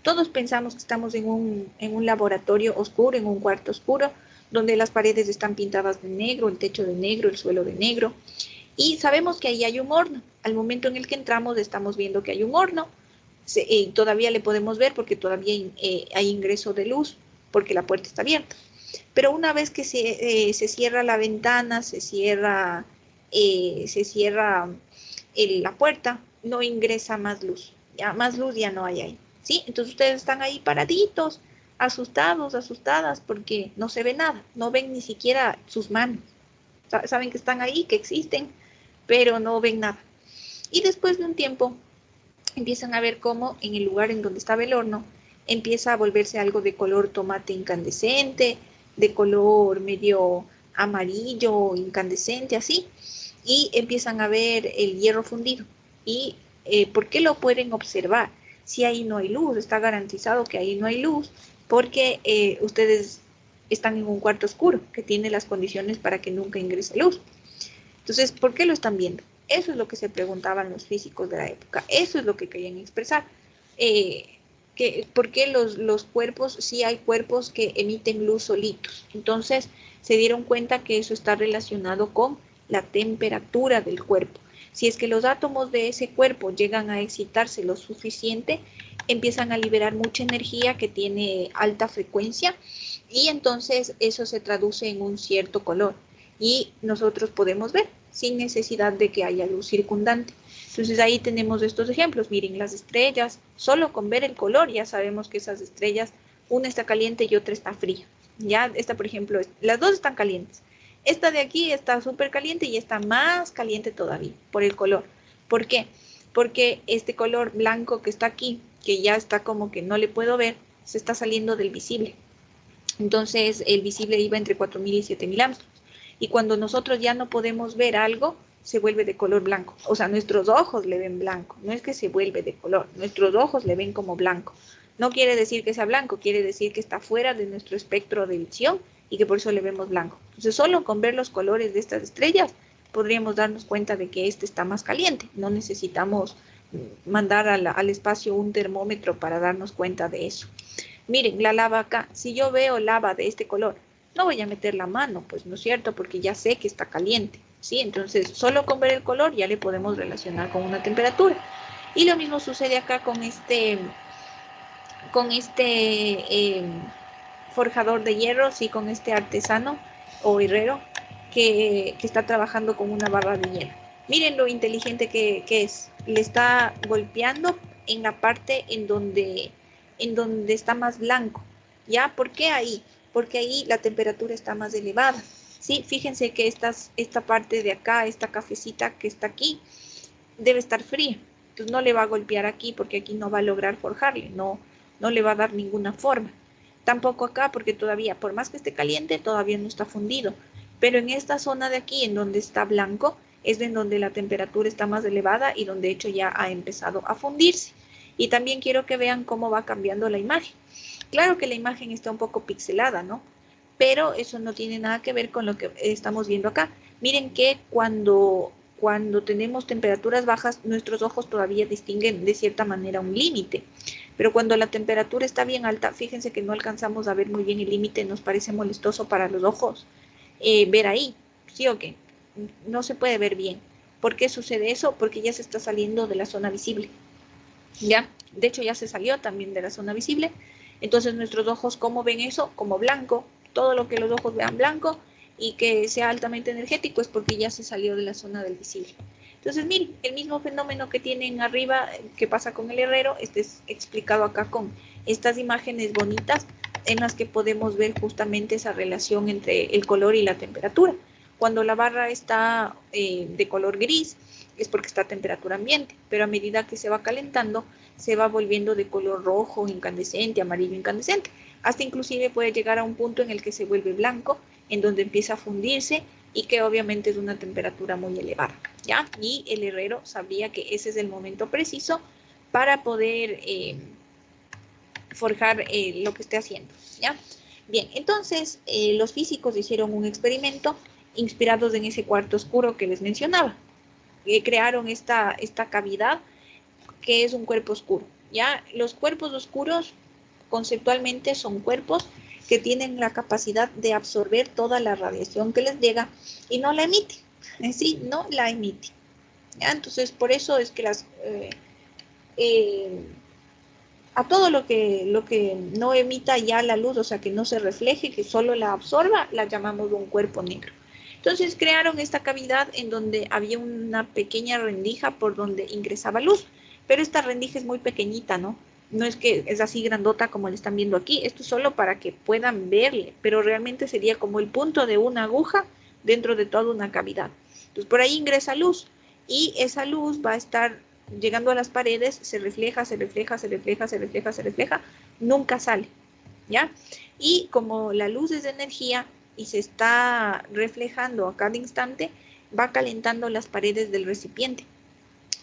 todos pensamos que estamos en un laboratorio oscuro, en un cuarto oscuro, donde las paredes están pintadas de negro, el techo de negro, el suelo de negro, y sabemos que ahí hay un horno. Al momento en el que entramos estamos viendo que hay un horno, todavía le podemos ver porque todavía hay ingreso de luz, porque la puerta está abierta. Pero una vez que se cierra la ventana, se cierra la puerta, no ingresa más luz. Ya más luz ya no hay ahí, ¿sí? Entonces ustedes están ahí paraditos, asustados, asustadas, porque no se ve nada, no ven ni siquiera sus manos. Saben que están ahí, que existen, pero no ven nada. Y después de un tiempo empiezan a ver cómo en el lugar en donde estaba el horno empieza a volverse algo de color tomate incandescente, de color medio amarillo incandescente, así, y empiezan a ver el hierro fundido. ¿Y por qué lo pueden observar? Si ahí no hay luz, está garantizado que ahí no hay luz, porque ustedes están en un cuarto oscuro que tiene las condiciones para que nunca ingrese luz. Entonces, ¿por qué lo están viendo? Eso es lo que se preguntaban los físicos de la época, eso es lo que querían expresar. ¿Por qué los cuerpos, sí hay cuerpos que emiten luz solitos? Entonces, se dieron cuenta que eso está relacionado con la temperatura del cuerpo. Si es que los átomos de ese cuerpo llegan a excitarse lo suficiente, empiezan a liberar mucha energía que tiene alta frecuencia y entonces eso se traduce en un cierto color y nosotros podemos ver sin necesidad de que haya luz circundante. Entonces ahí tenemos estos ejemplos. Miren las estrellas, solo con ver el color ya sabemos que esas estrellas, una está caliente y otra está fría. Ya esta, por ejemplo, las dos están calientes. Esta de aquí está súper caliente y está más caliente todavía por el color. ¿Por qué? Porque este color blanco que está aquí, que ya está como que no le puedo ver, se está saliendo del visible. Entonces el visible iba entre 4000 y 7000 ámstrom. Y cuando nosotros ya no podemos ver algo, se vuelve de color blanco. O sea, nuestros ojos le ven blanco. No es que se vuelve de color, nuestros ojos le ven como blanco. No quiere decir que sea blanco, quiere decir que está fuera de nuestro espectro de visión y que por eso le vemos blanco. Entonces, solo con ver los colores de estas estrellas podríamos darnos cuenta de que este está más caliente. No necesitamos mandar al espacio un termómetro para darnos cuenta de eso. Miren, la lava acá. Si yo veo lava de este color, no voy a meter la mano, pues no es cierto, porque ya sé que está caliente, ¿sí? Entonces, solo con ver el color ya le podemos relacionar con una temperatura. Y lo mismo sucede acá con este forjador de hierro, sí, con este artesano o herrero que está trabajando con una barra de hierro. Miren lo inteligente que es. Le está golpeando en la parte en donde está más blanco. ¿Ya? ¿Por qué ahí? Porque ahí la temperatura está más elevada. ¿Sí? Fíjense que esta parte de acá, esta cafecita que está aquí, debe estar fría. Entonces no le va a golpear aquí porque aquí no va a lograr forjarle, no le va a dar ninguna forma. Tampoco acá porque todavía, por más que esté caliente, todavía no está fundido. Pero en esta zona de aquí, en donde está blanco, es en donde la temperatura está más elevada y donde de hecho ya ha empezado a fundirse. Y también quiero que vean cómo va cambiando la imagen. Claro que la imagen está un poco pixelada, ¿no? Pero eso no tiene nada que ver con lo que estamos viendo acá. Miren que cuando tenemos temperaturas bajas, nuestros ojos todavía distinguen de cierta manera un límite. Pero cuando la temperatura está bien alta, fíjense que no alcanzamos a ver muy bien el límite, nos parece molestoso para los ojos ver ahí, ¿sí o qué? No se puede ver bien. ¿Por qué sucede eso? Porque ya se está saliendo de la zona visible. ¿ya? De hecho, ya se salió también de la zona visible. Entonces, nuestros ojos, ¿cómo ven eso? Como blanco. Todo lo que los ojos vean blanco y que sea altamente energético es porque ya se salió de la zona del visible. Entonces, miren, el mismo fenómeno que tienen arriba, que pasa con el herrero, este es explicado acá con estas imágenes bonitas en las que podemos ver justamente esa relación entre el color y la temperatura. Cuando la barra está de color gris, es porque está a temperatura ambiente, pero a medida que se va calentando, se va volviendo de color rojo incandescente, amarillo incandescente, hasta inclusive puede llegar a un punto en el que se vuelve blanco, en donde empieza a fundirse y que obviamente es una temperatura muy elevada, ¿ya? Y el herrero sabría que ese es el momento preciso para poder forjar lo que esté haciendo, ¿ya? Bien, entonces los físicos hicieron un experimento inspirados en ese cuarto oscuro que les mencionaba. Crearon esta cavidad que es un cuerpo oscuro, ¿ya? Los cuerpos oscuros conceptualmente son cuerpos que tienen la capacidad de absorber toda la radiación que les llega y no la emiten, sí, no la emiten, ¿ya? Entonces, por eso es que a todo lo que no emita ya la luz, o sea, que no se refleje, que solo la absorba, la llamamos un cuerpo negro. Entonces crearon esta cavidad en donde había una pequeña rendija por donde ingresaba luz, pero esta rendija es muy pequeñita, ¿no? No es que es así grandota como le están viendo aquí, esto es solo para que puedan verle, pero realmente sería como el punto de una aguja dentro de toda una cavidad. Entonces por ahí ingresa luz y esa luz va a estar llegando a las paredes, se refleja, se refleja, se refleja, se refleja, se refleja, nunca sale, ¿ya? Y como la luz es de energía y se está reflejando a cada instante, va calentando las paredes del recipiente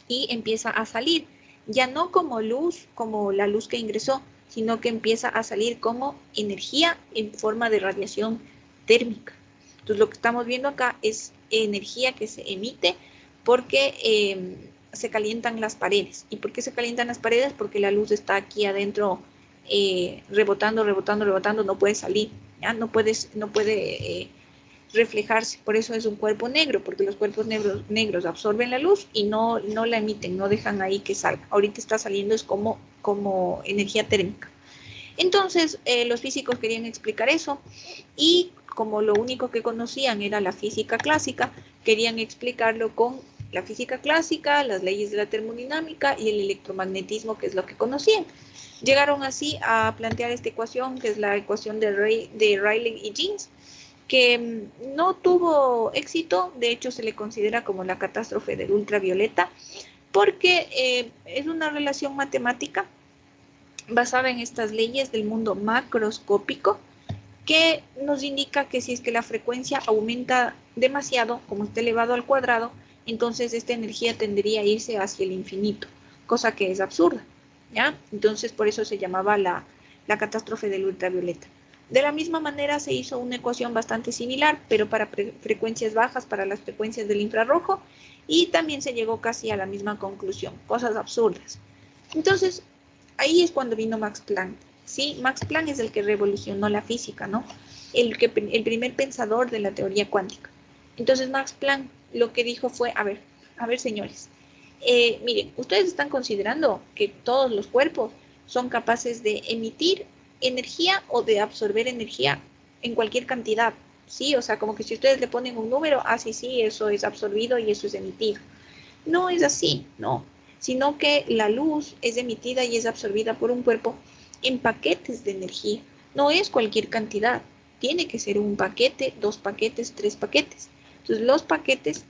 y empieza a salir, ya no como luz, como la luz que ingresó, sino que empieza a salir como energía en forma de radiación térmica. Entonces lo que estamos viendo acá es energía que se emite porque se calientan las paredes. ¿Y por qué se calientan las paredes? Porque la luz está aquí adentro rebotando, rebotando, rebotando, no puede salir, ¿ya? No puede reflejarse. Por eso es un cuerpo negro, porque los cuerpos negros absorben la luz y no la emiten, no dejan ahí que salga. Ahorita está saliendo es como energía térmica. Entonces, los físicos querían explicar eso y como lo único que conocían era la física clásica, querían explicarlo con la física clásica, las leyes de la termodinámica y el electromagnetismo, que es lo que conocían. Llegaron así a plantear esta ecuación, que es la ecuación de Rayleigh y Jeans, que no tuvo éxito, de hecho se le considera como la catástrofe del ultravioleta, porque es una relación matemática basada en estas leyes del mundo macroscópico, que nos indica que si es que la frecuencia aumenta demasiado, como está elevado al cuadrado, entonces esta energía tendría a irse hacia el infinito, cosa que es absurda, ¿ya? Entonces por eso se llamaba la catástrofe del ultravioleta. De la misma manera se hizo una ecuación bastante similar, pero para frecuencias bajas, para las frecuencias del infrarrojo, y también se llegó casi a la misma conclusión, cosas absurdas. Entonces, ahí es cuando vino Max Planck. Sí, Max Planck es el que revolucionó la física, ¿no? El primer pensador de la teoría cuántica. Entonces Max Planck lo que dijo fue, a ver señores, miren, ustedes están considerando que todos los cuerpos son capaces de emitir energía o de absorber energía en cualquier cantidad, ¿sí? O sea, como que si ustedes le ponen un número, sí, eso es absorbido y eso es emitido. No es así, no, sino que la luz es emitida y es absorbida por un cuerpo en paquetes de energía. No es cualquier cantidad, tiene que ser un paquete, 2 paquetes, 3 paquetes. Entonces los paquetes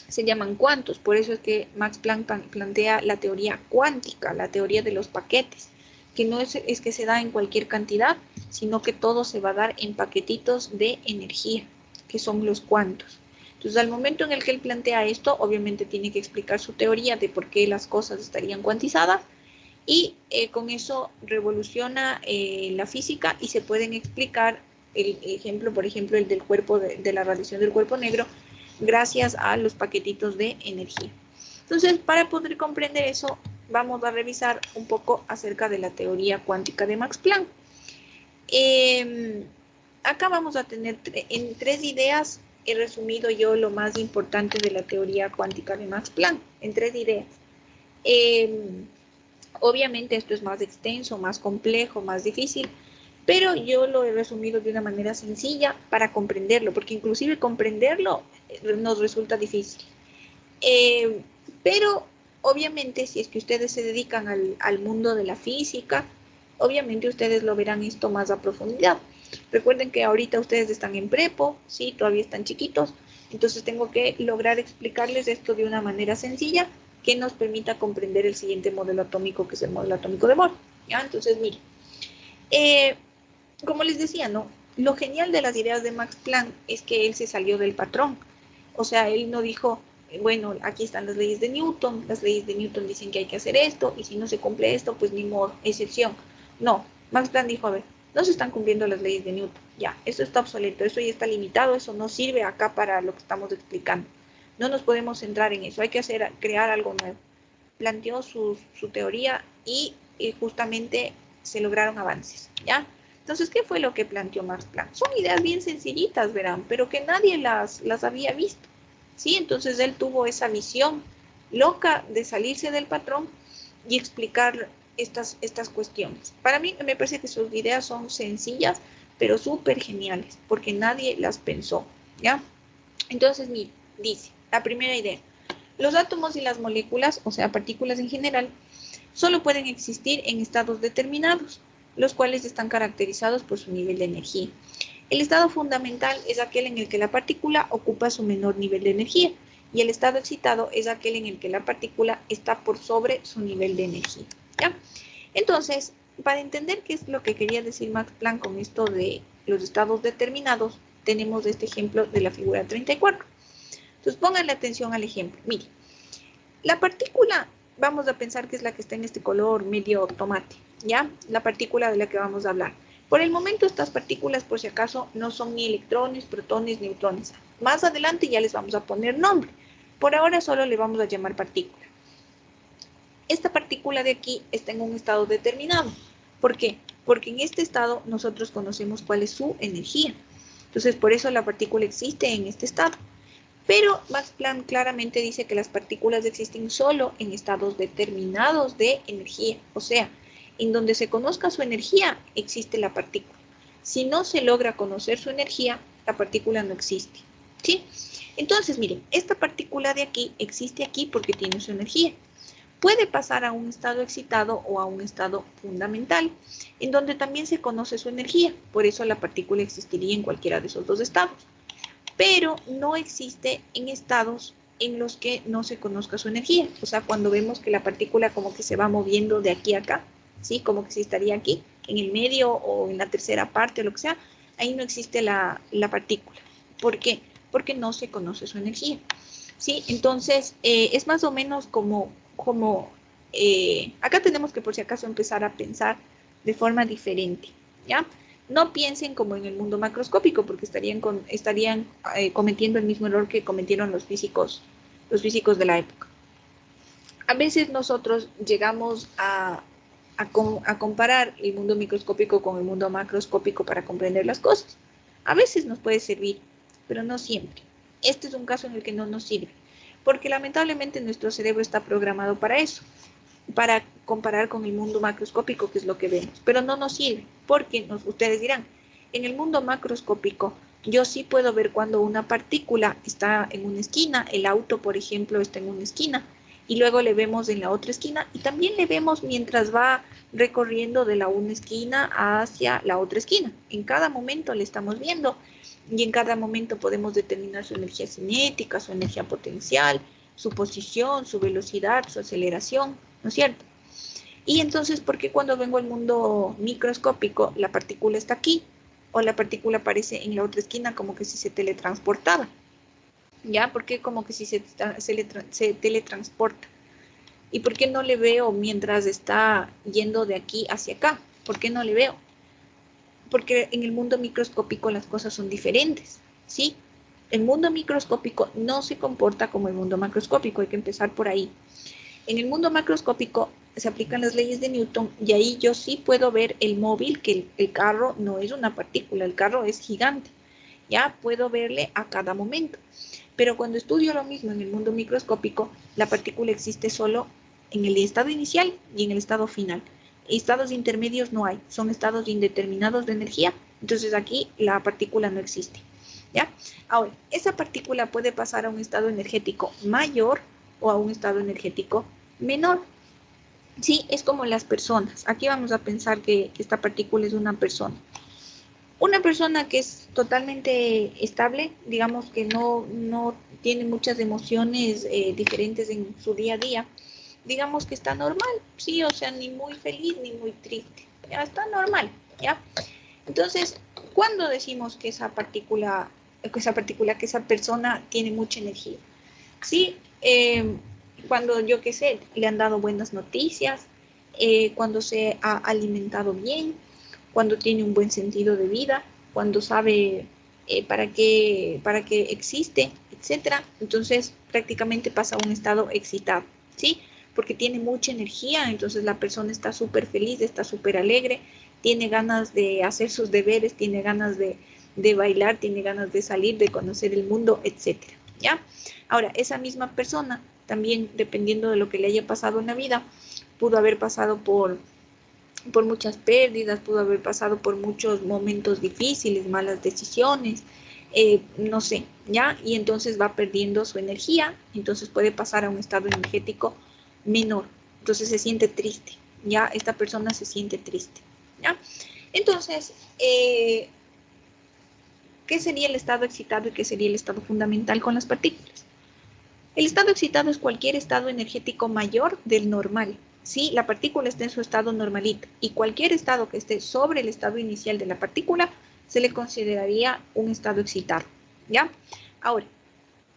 se llaman cuantos, por eso es que Max Planck plantea la teoría cuántica, la teoría de los paquetes, que no es que se da en cualquier cantidad, sino que todo se va a dar en paquetitos de energía, que son los cuantos. Entonces, al momento en el que él plantea esto, obviamente tiene que explicar su teoría de por qué las cosas estarían cuantizadas, y con eso revoluciona la física y se pueden explicar el ejemplo, por ejemplo, el del cuerpo, de la radiación del cuerpo negro, gracias a los paquetitos de energía. Entonces, para poder comprender eso, vamos a revisar un poco acerca de la teoría cuántica de Max Planck. Acá vamos a tener en 3 ideas, he resumido yo lo más importante de la teoría cuántica de Max Planck, en 3 ideas. Obviamente esto es más extenso, más complejo, más difícil, pero yo lo he resumido de una manera sencilla para comprenderlo, porque inclusive comprenderlo nos resulta difícil. Pero obviamente si es que ustedes se dedican al mundo de la física, obviamente ustedes lo verán esto más a profundidad. Recuerden que ahorita ustedes están en prepo, sí, todavía están chiquitos, entonces tengo que lograr explicarles esto de una manera sencilla que nos permita comprender el siguiente modelo atómico, que es el modelo atómico de Bohr. ¿Ya? Entonces, miren, como les decía, ¿no? Lo genial de las ideas de Max Planck es que él se salió del patrón. O sea, él no dijo, bueno, aquí están las leyes de Newton dicen que hay que hacer esto, y si no se cumple esto, pues ni modo, excepción. No, Max Planck dijo, a ver, no se están cumpliendo las leyes de Newton, ya, eso está obsoleto, eso ya está limitado, eso no sirve acá para lo que estamos explicando. No nos podemos centrar en eso, hay que crear algo nuevo. Planteó su teoría y justamente se lograron avances, ¿ya? Entonces, ¿qué fue lo que planteó Max Planck? Son ideas bien sencillitas, verán, pero que nadie las había visto, ¿sí? Entonces, él tuvo esa visión loca de salirse del patrón y explicar estas cuestiones. Para mí, me parece que sus ideas son sencillas, pero súper geniales, porque nadie las pensó, ¿ya? Entonces, mire, dice, la primera idea, los átomos y las moléculas, o sea, partículas en general, solo pueden existir en estados determinados, los cuales están caracterizados por su nivel de energía. El estado fundamental es aquel en el que la partícula ocupa su menor nivel de energía, y el estado excitado es aquel en el que la partícula está por sobre su nivel de energía, ¿ya? Entonces, para entender qué es lo que quería decir Max Planck con esto de los estados determinados, tenemos este ejemplo de la figura 34. Entonces, pónganle atención al ejemplo. Mire, la partícula, vamos a pensar que es la que está en este color medio tomate, ¿ya? La partícula de la que vamos a hablar. Por el momento, estas partículas, por si acaso, no son ni electrones, protones, neutrones. Más adelante ya les vamos a poner nombre. Por ahora solo le vamos a llamar partícula. Esta partícula de aquí está en un estado determinado. ¿Por qué? Porque en este estado nosotros conocemos cuál es su energía. Entonces, por eso la partícula existe en este estado. Pero Max Planck claramente dice que las partículas existen solo en estados determinados de energía. O sea, en donde se conozca su energía, existe la partícula. Si no se logra conocer su energía, la partícula no existe, ¿sí? Entonces, miren, esta partícula de aquí existe aquí porque tiene su energía. Puede pasar a un estado excitado o a un estado fundamental, en donde también se conoce su energía. Por eso la partícula existiría en cualquiera de esos dos estados. Pero no existe en estados en los que no se conozca su energía. O sea, cuando vemos que la partícula como que se va moviendo de aquí a acá, ¿sí? Como que si estaría aquí, en el medio o en la tercera parte, o lo que sea, ahí no existe la partícula. ¿Por qué? Porque no se conoce su energía, ¿sí? Entonces, es más o menos acá tenemos que por si acaso empezar a pensar de forma diferente, ¿ya? No piensen como en el mundo macroscópico, porque estarían cometiendo el mismo error que cometieron los físicos de la época. A veces nosotros llegamos a comparar el mundo microscópico con el mundo macroscópico para comprender las cosas. A veces nos puede servir, pero no siempre. Este es un caso en el que no nos sirve, porque lamentablemente nuestro cerebro está programado para eso, para comparar con el mundo macroscópico, que es lo que vemos, pero no nos sirve, porque ustedes dirán, en el mundo macroscópico yo sí puedo ver cuando una partícula está en una esquina, el auto, por ejemplo, está en una esquina, y luego le vemos en la otra esquina, y también le vemos mientras va recorriendo de la una esquina hacia la otra esquina. En cada momento le estamos viendo, y en cada momento podemos determinar su energía cinética, su energía potencial, su posición, su velocidad, su aceleración, ¿no es cierto? Y entonces, ¿por qué cuando vengo al mundo microscópico la partícula está aquí o la partícula aparece en la otra esquina como que si se teletransportaba? ¿Ya? ¿Por qué como que si se teletransporta? ¿Y por qué no le veo mientras está yendo de aquí hacia acá? ¿Por qué no le veo? Porque en el mundo microscópico las cosas son diferentes, ¿sí? El mundo microscópico no se comporta como el mundo macroscópico, hay que empezar por ahí. En el mundo macroscópico se aplican las leyes de Newton y ahí yo sí puedo ver el móvil, que el carro no es una partícula, el carro es gigante. Ya puedo verle a cada momento. Pero cuando estudio lo mismo en el mundo microscópico, la partícula existe solo en el estado inicial y en el estado final. Estados intermedios no hay, son estados indeterminados de energía, entonces aquí la partícula no existe, ¿ya? Ahora, esa partícula puede pasar a un estado energético mayor o a un estado energético menor. Sí, es como las personas. Aquí vamos a pensar que esta partícula es una persona. Una persona que es totalmente estable, digamos que no tiene muchas emociones diferentes en su día a día, digamos que está normal, sí, o sea, ni muy feliz ni muy triste, ya está normal, ¿ya? Entonces, ¿cuándo decimos que esa persona tiene mucha energía? Sí, cuando yo qué sé, le han dado buenas noticias, cuando se ha alimentado bien, cuando tiene un buen sentido de vida, cuando sabe para qué existe, etcétera. Entonces, prácticamente pasa a un estado excitado, ¿sí? Porque tiene mucha energía, entonces la persona está súper feliz, está súper alegre, tiene ganas de hacer sus deberes, tiene ganas de bailar, tiene ganas de salir, de conocer el mundo, etcétera, ¿ya? Ahora, esa misma persona, también dependiendo de lo que le haya pasado en la vida, pudo haber pasado por muchas pérdidas, pudo haber pasado por muchos momentos difíciles, malas decisiones, no sé, ¿ya? Y entonces va perdiendo su energía, entonces puede pasar a un estado energético menor, entonces se siente triste, ¿ya? Esta persona se siente triste, ¿ya? Entonces, ¿qué sería el estado excitado y qué sería el estado fundamental con las partículas? El estado excitado es cualquier estado energético mayor del normal. Si la partícula está en su estado normalito y cualquier estado que esté sobre el estado inicial de la partícula se le consideraría un estado excitado, ¿ya? Ahora,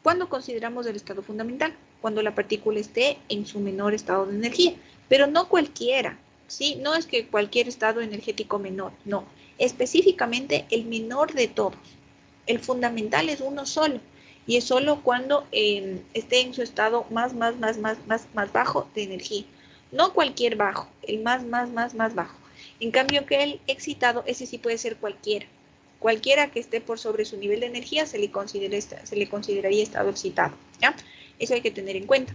¿cuándo consideramos el estado fundamental? Cuando la partícula esté en su menor estado de energía, pero no cualquiera, ¿sí? No es que cualquier estado energético menor, no. Específicamente el menor de todos. El fundamental es uno solo. Y es solo cuando esté en su estado más bajo de energía. No cualquier bajo, el más bajo. En cambio que el excitado, ese sí puede ser cualquiera. Cualquiera que esté por sobre su nivel de energía se le consideraría estado excitado, ¿ya? Eso hay que tener en cuenta.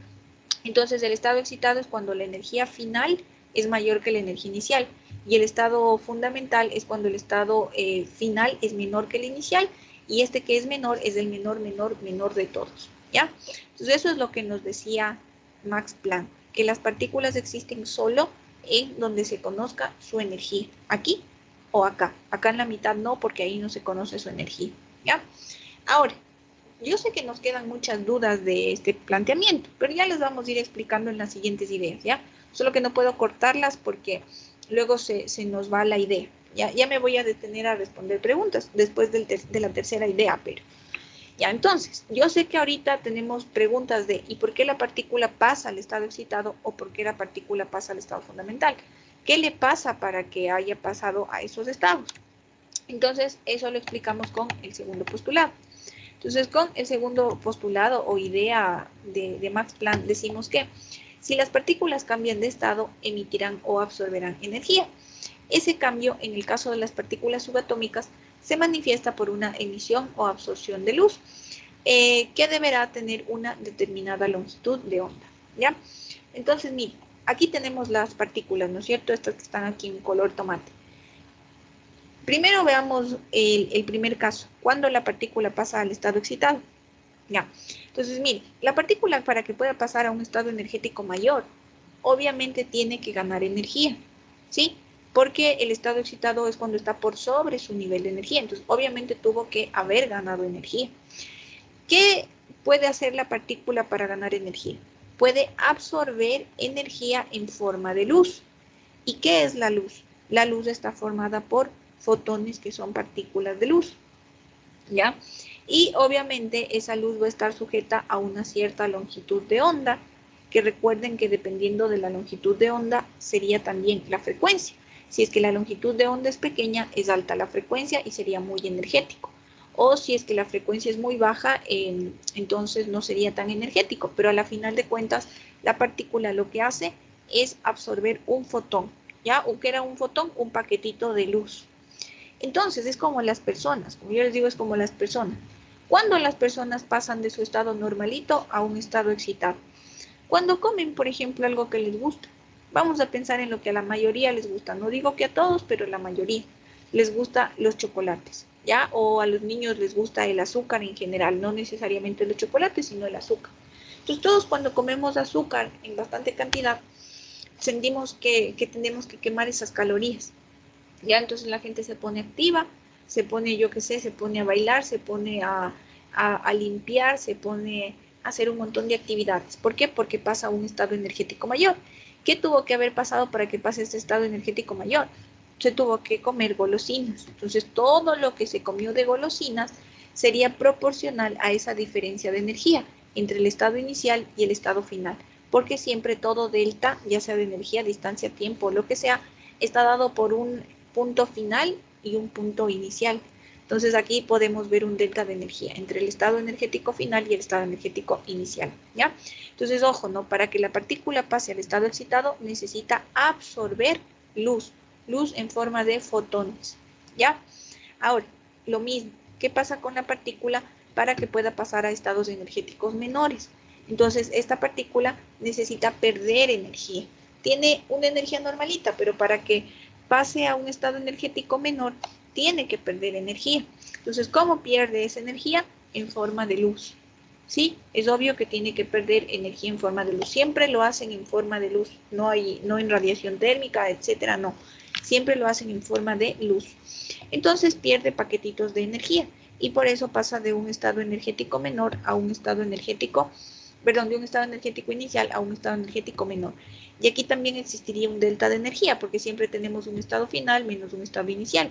Entonces el estado excitado es cuando la energía final es mayor que la energía inicial. Y el estado fundamental es cuando el estado final es menor que el inicial. Y este que es menor es el menor de todos, ¿ya? Entonces eso es lo que nos decía Max Planck, que las partículas existen solo en donde se conozca su energía, aquí o acá. Acá en la mitad no, porque ahí no se conoce su energía, ¿ya? Ahora, yo sé que nos quedan muchas dudas de este planteamiento, pero ya les vamos a ir explicando en las siguientes ideas, ¿ya? Solo que no puedo cortarlas porque luego se nos va la idea. Ya me voy a detener a responder preguntas después de la tercera idea, pero ya entonces, yo sé que ahorita tenemos preguntas de ¿y por qué la partícula pasa al estado excitado o por qué la partícula pasa al estado fundamental? ¿Qué le pasa para que haya pasado a esos estados? Entonces, eso lo explicamos con el segundo postulado. Entonces, con el segundo postulado o idea de Max Planck decimos que si las partículas cambian de estado, emitirán o absorberán energía. Ese cambio, en el caso de las partículas subatómicas, se manifiesta por una emisión o absorción de luz, que deberá tener una determinada longitud de onda, ¿ya? Entonces, miren, aquí tenemos las partículas, ¿no es cierto? Estas que están aquí en color tomate. Primero veamos el primer caso, cuando la partícula pasa al estado excitado. Ya. Entonces, miren, la partícula para que pueda pasar a un estado energético mayor, obviamente tiene que ganar energía, ¿sí? Porque el estado excitado es cuando está por sobre su nivel de energía. Entonces, obviamente tuvo que haber ganado energía. ¿Qué puede hacer la partícula para ganar energía? Puede absorber energía en forma de luz. ¿Y qué es la luz? La luz está formada por fotones, que son partículas de luz, ¿ya? Y obviamente esa luz va a estar sujeta a una cierta longitud de onda, que recuerden que dependiendo de la longitud de onda sería también la frecuencia. Si es que la longitud de onda es pequeña, es alta la frecuencia y sería muy energético. O si es que la frecuencia es muy baja, entonces no sería tan energético. Pero a la final de cuentas, la partícula lo que hace es absorber un fotón. ¿Ya? ¿O qué era un fotón? Un paquetito de luz. Entonces, es como las personas. Como yo les digo, es como las personas. ¿Cuándo las personas pasan de su estado normalito a un estado excitado? Cuando comen, por ejemplo, algo que les gusta, vamos a pensar en lo que a la mayoría les gusta. No digo que a todos, pero a la mayoría les gusta los chocolates, ¿ya? O a los niños les gusta el azúcar en general, no necesariamente los chocolates, sino el azúcar. Entonces, todos cuando comemos azúcar en bastante cantidad, sentimos que tenemos que quemar esas calorías, ¿ya? Entonces la gente se pone activa, se pone, yo qué sé, se pone a bailar, se pone a limpiar, se pone a hacer un montón de actividades. ¿Por qué? Porque pasa a un estado energético mayor. ¿Qué tuvo que haber pasado para que pase este estado energético mayor? Se tuvo que comer golosinas. Entonces todo lo que se comió de golosinas sería proporcional a esa diferencia de energía entre el estado inicial y el estado final, porque siempre todo delta, ya sea de energía, distancia, tiempo, lo que sea, está dado por un punto final y un punto inicial. Entonces aquí podemos ver un delta de energía entre el estado energético final y el estado energético inicial, ¿ya? Entonces, ojo, ¿no? Para que la partícula pase al estado excitado necesita absorber luz en forma de fotones, ¿ya? Ahora, lo mismo, ¿qué pasa con la partícula para que pueda pasar a estados energéticos menores? Entonces, esta partícula necesita perder energía. Tiene una energía normalita, pero para que pase a un estado energético menor, tiene que perder energía. Entonces, ¿cómo pierde esa energía? En forma de luz. ¿Sí? Es obvio que tiene que perder energía en forma de luz. Siempre lo hacen en forma de luz. No en radiación térmica, etcétera, no. Siempre lo hacen en forma de luz. Entonces pierde paquetitos de energía y por eso pasa de un estado energético menor a un estado energético, perdón, de un estado energético inicial a un estado energético menor. Y aquí también existiría un delta de energía porque siempre tenemos un estado final menos un estado inicial.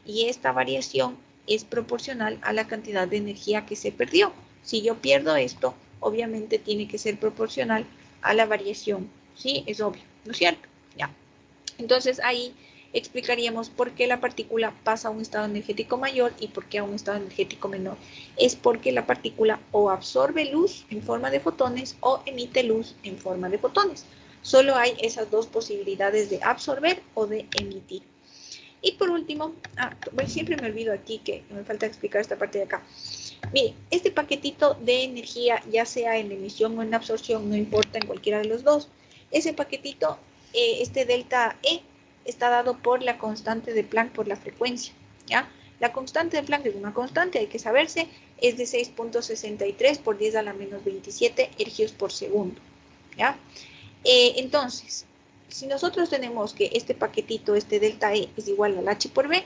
Y esta variación es proporcional a la cantidad de energía que se perdió. Si yo pierdo esto, obviamente tiene que ser proporcional a la variación. ¿Sí? Es obvio, ¿no es cierto? Ya. Entonces ahí explicaríamos por qué la partícula pasa a un estado energético mayor y por qué a un estado energético menor. Es porque la partícula o absorbe luz en forma de fotones o emite luz en forma de fotones. Solo hay esas dos posibilidades de absorber o de emitir. Y por último, bueno, siempre me olvido aquí que me falta explicar esta parte de acá. Mire, este paquetito de energía, ya sea en emisión o en absorción, no importa, en cualquiera de los dos, ese paquetito, este delta E, está dado por la constante de Planck por la frecuencia, ¿ya? La constante de Planck es una constante, hay que saberse, es de 6.63 por 10 a la menos 27 ergios por segundo, ¿ya? Entonces, si nosotros tenemos que este paquetito, este delta E, es igual al h por b,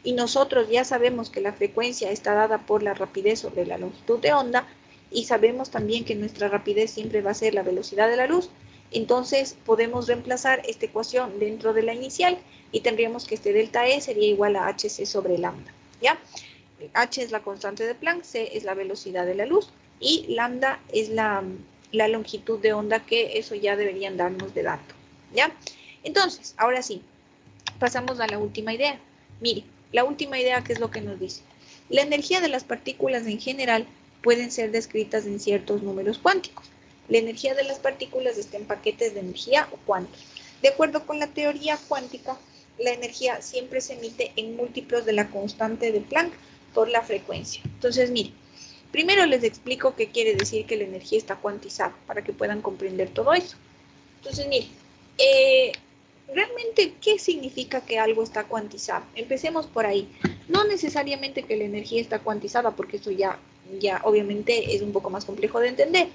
y nosotros ya sabemos que la frecuencia está dada por la rapidez sobre la longitud de onda, y sabemos también que nuestra rapidez siempre va a ser la velocidad de la luz, entonces podemos reemplazar esta ecuación dentro de la inicial, y tendríamos que este delta E sería igual a hc sobre lambda, ¿ya? H es la constante de Planck, c es la velocidad de la luz, y lambda es la longitud de onda, que eso ya deberían darnos de dato, ¿ya? Entonces, ahora sí, pasamos a la última idea. Mire, la última idea, ¿qué es lo que nos dice? La energía de las partículas en general pueden ser descritas en ciertos números cuánticos. La energía de las partículas está en paquetes de energía o cuantos. De acuerdo con la teoría cuántica, la energía siempre se emite en múltiplos de la constante de Planck por la frecuencia. Entonces, mire, primero les explico qué quiere decir que la energía está cuantizada para que puedan comprender todo eso. Entonces, mire, realmente, ¿qué significa que algo está cuantizado? Empecemos por ahí. No necesariamente que la energía está cuantizada, porque eso ya obviamente es un poco más complejo de entender.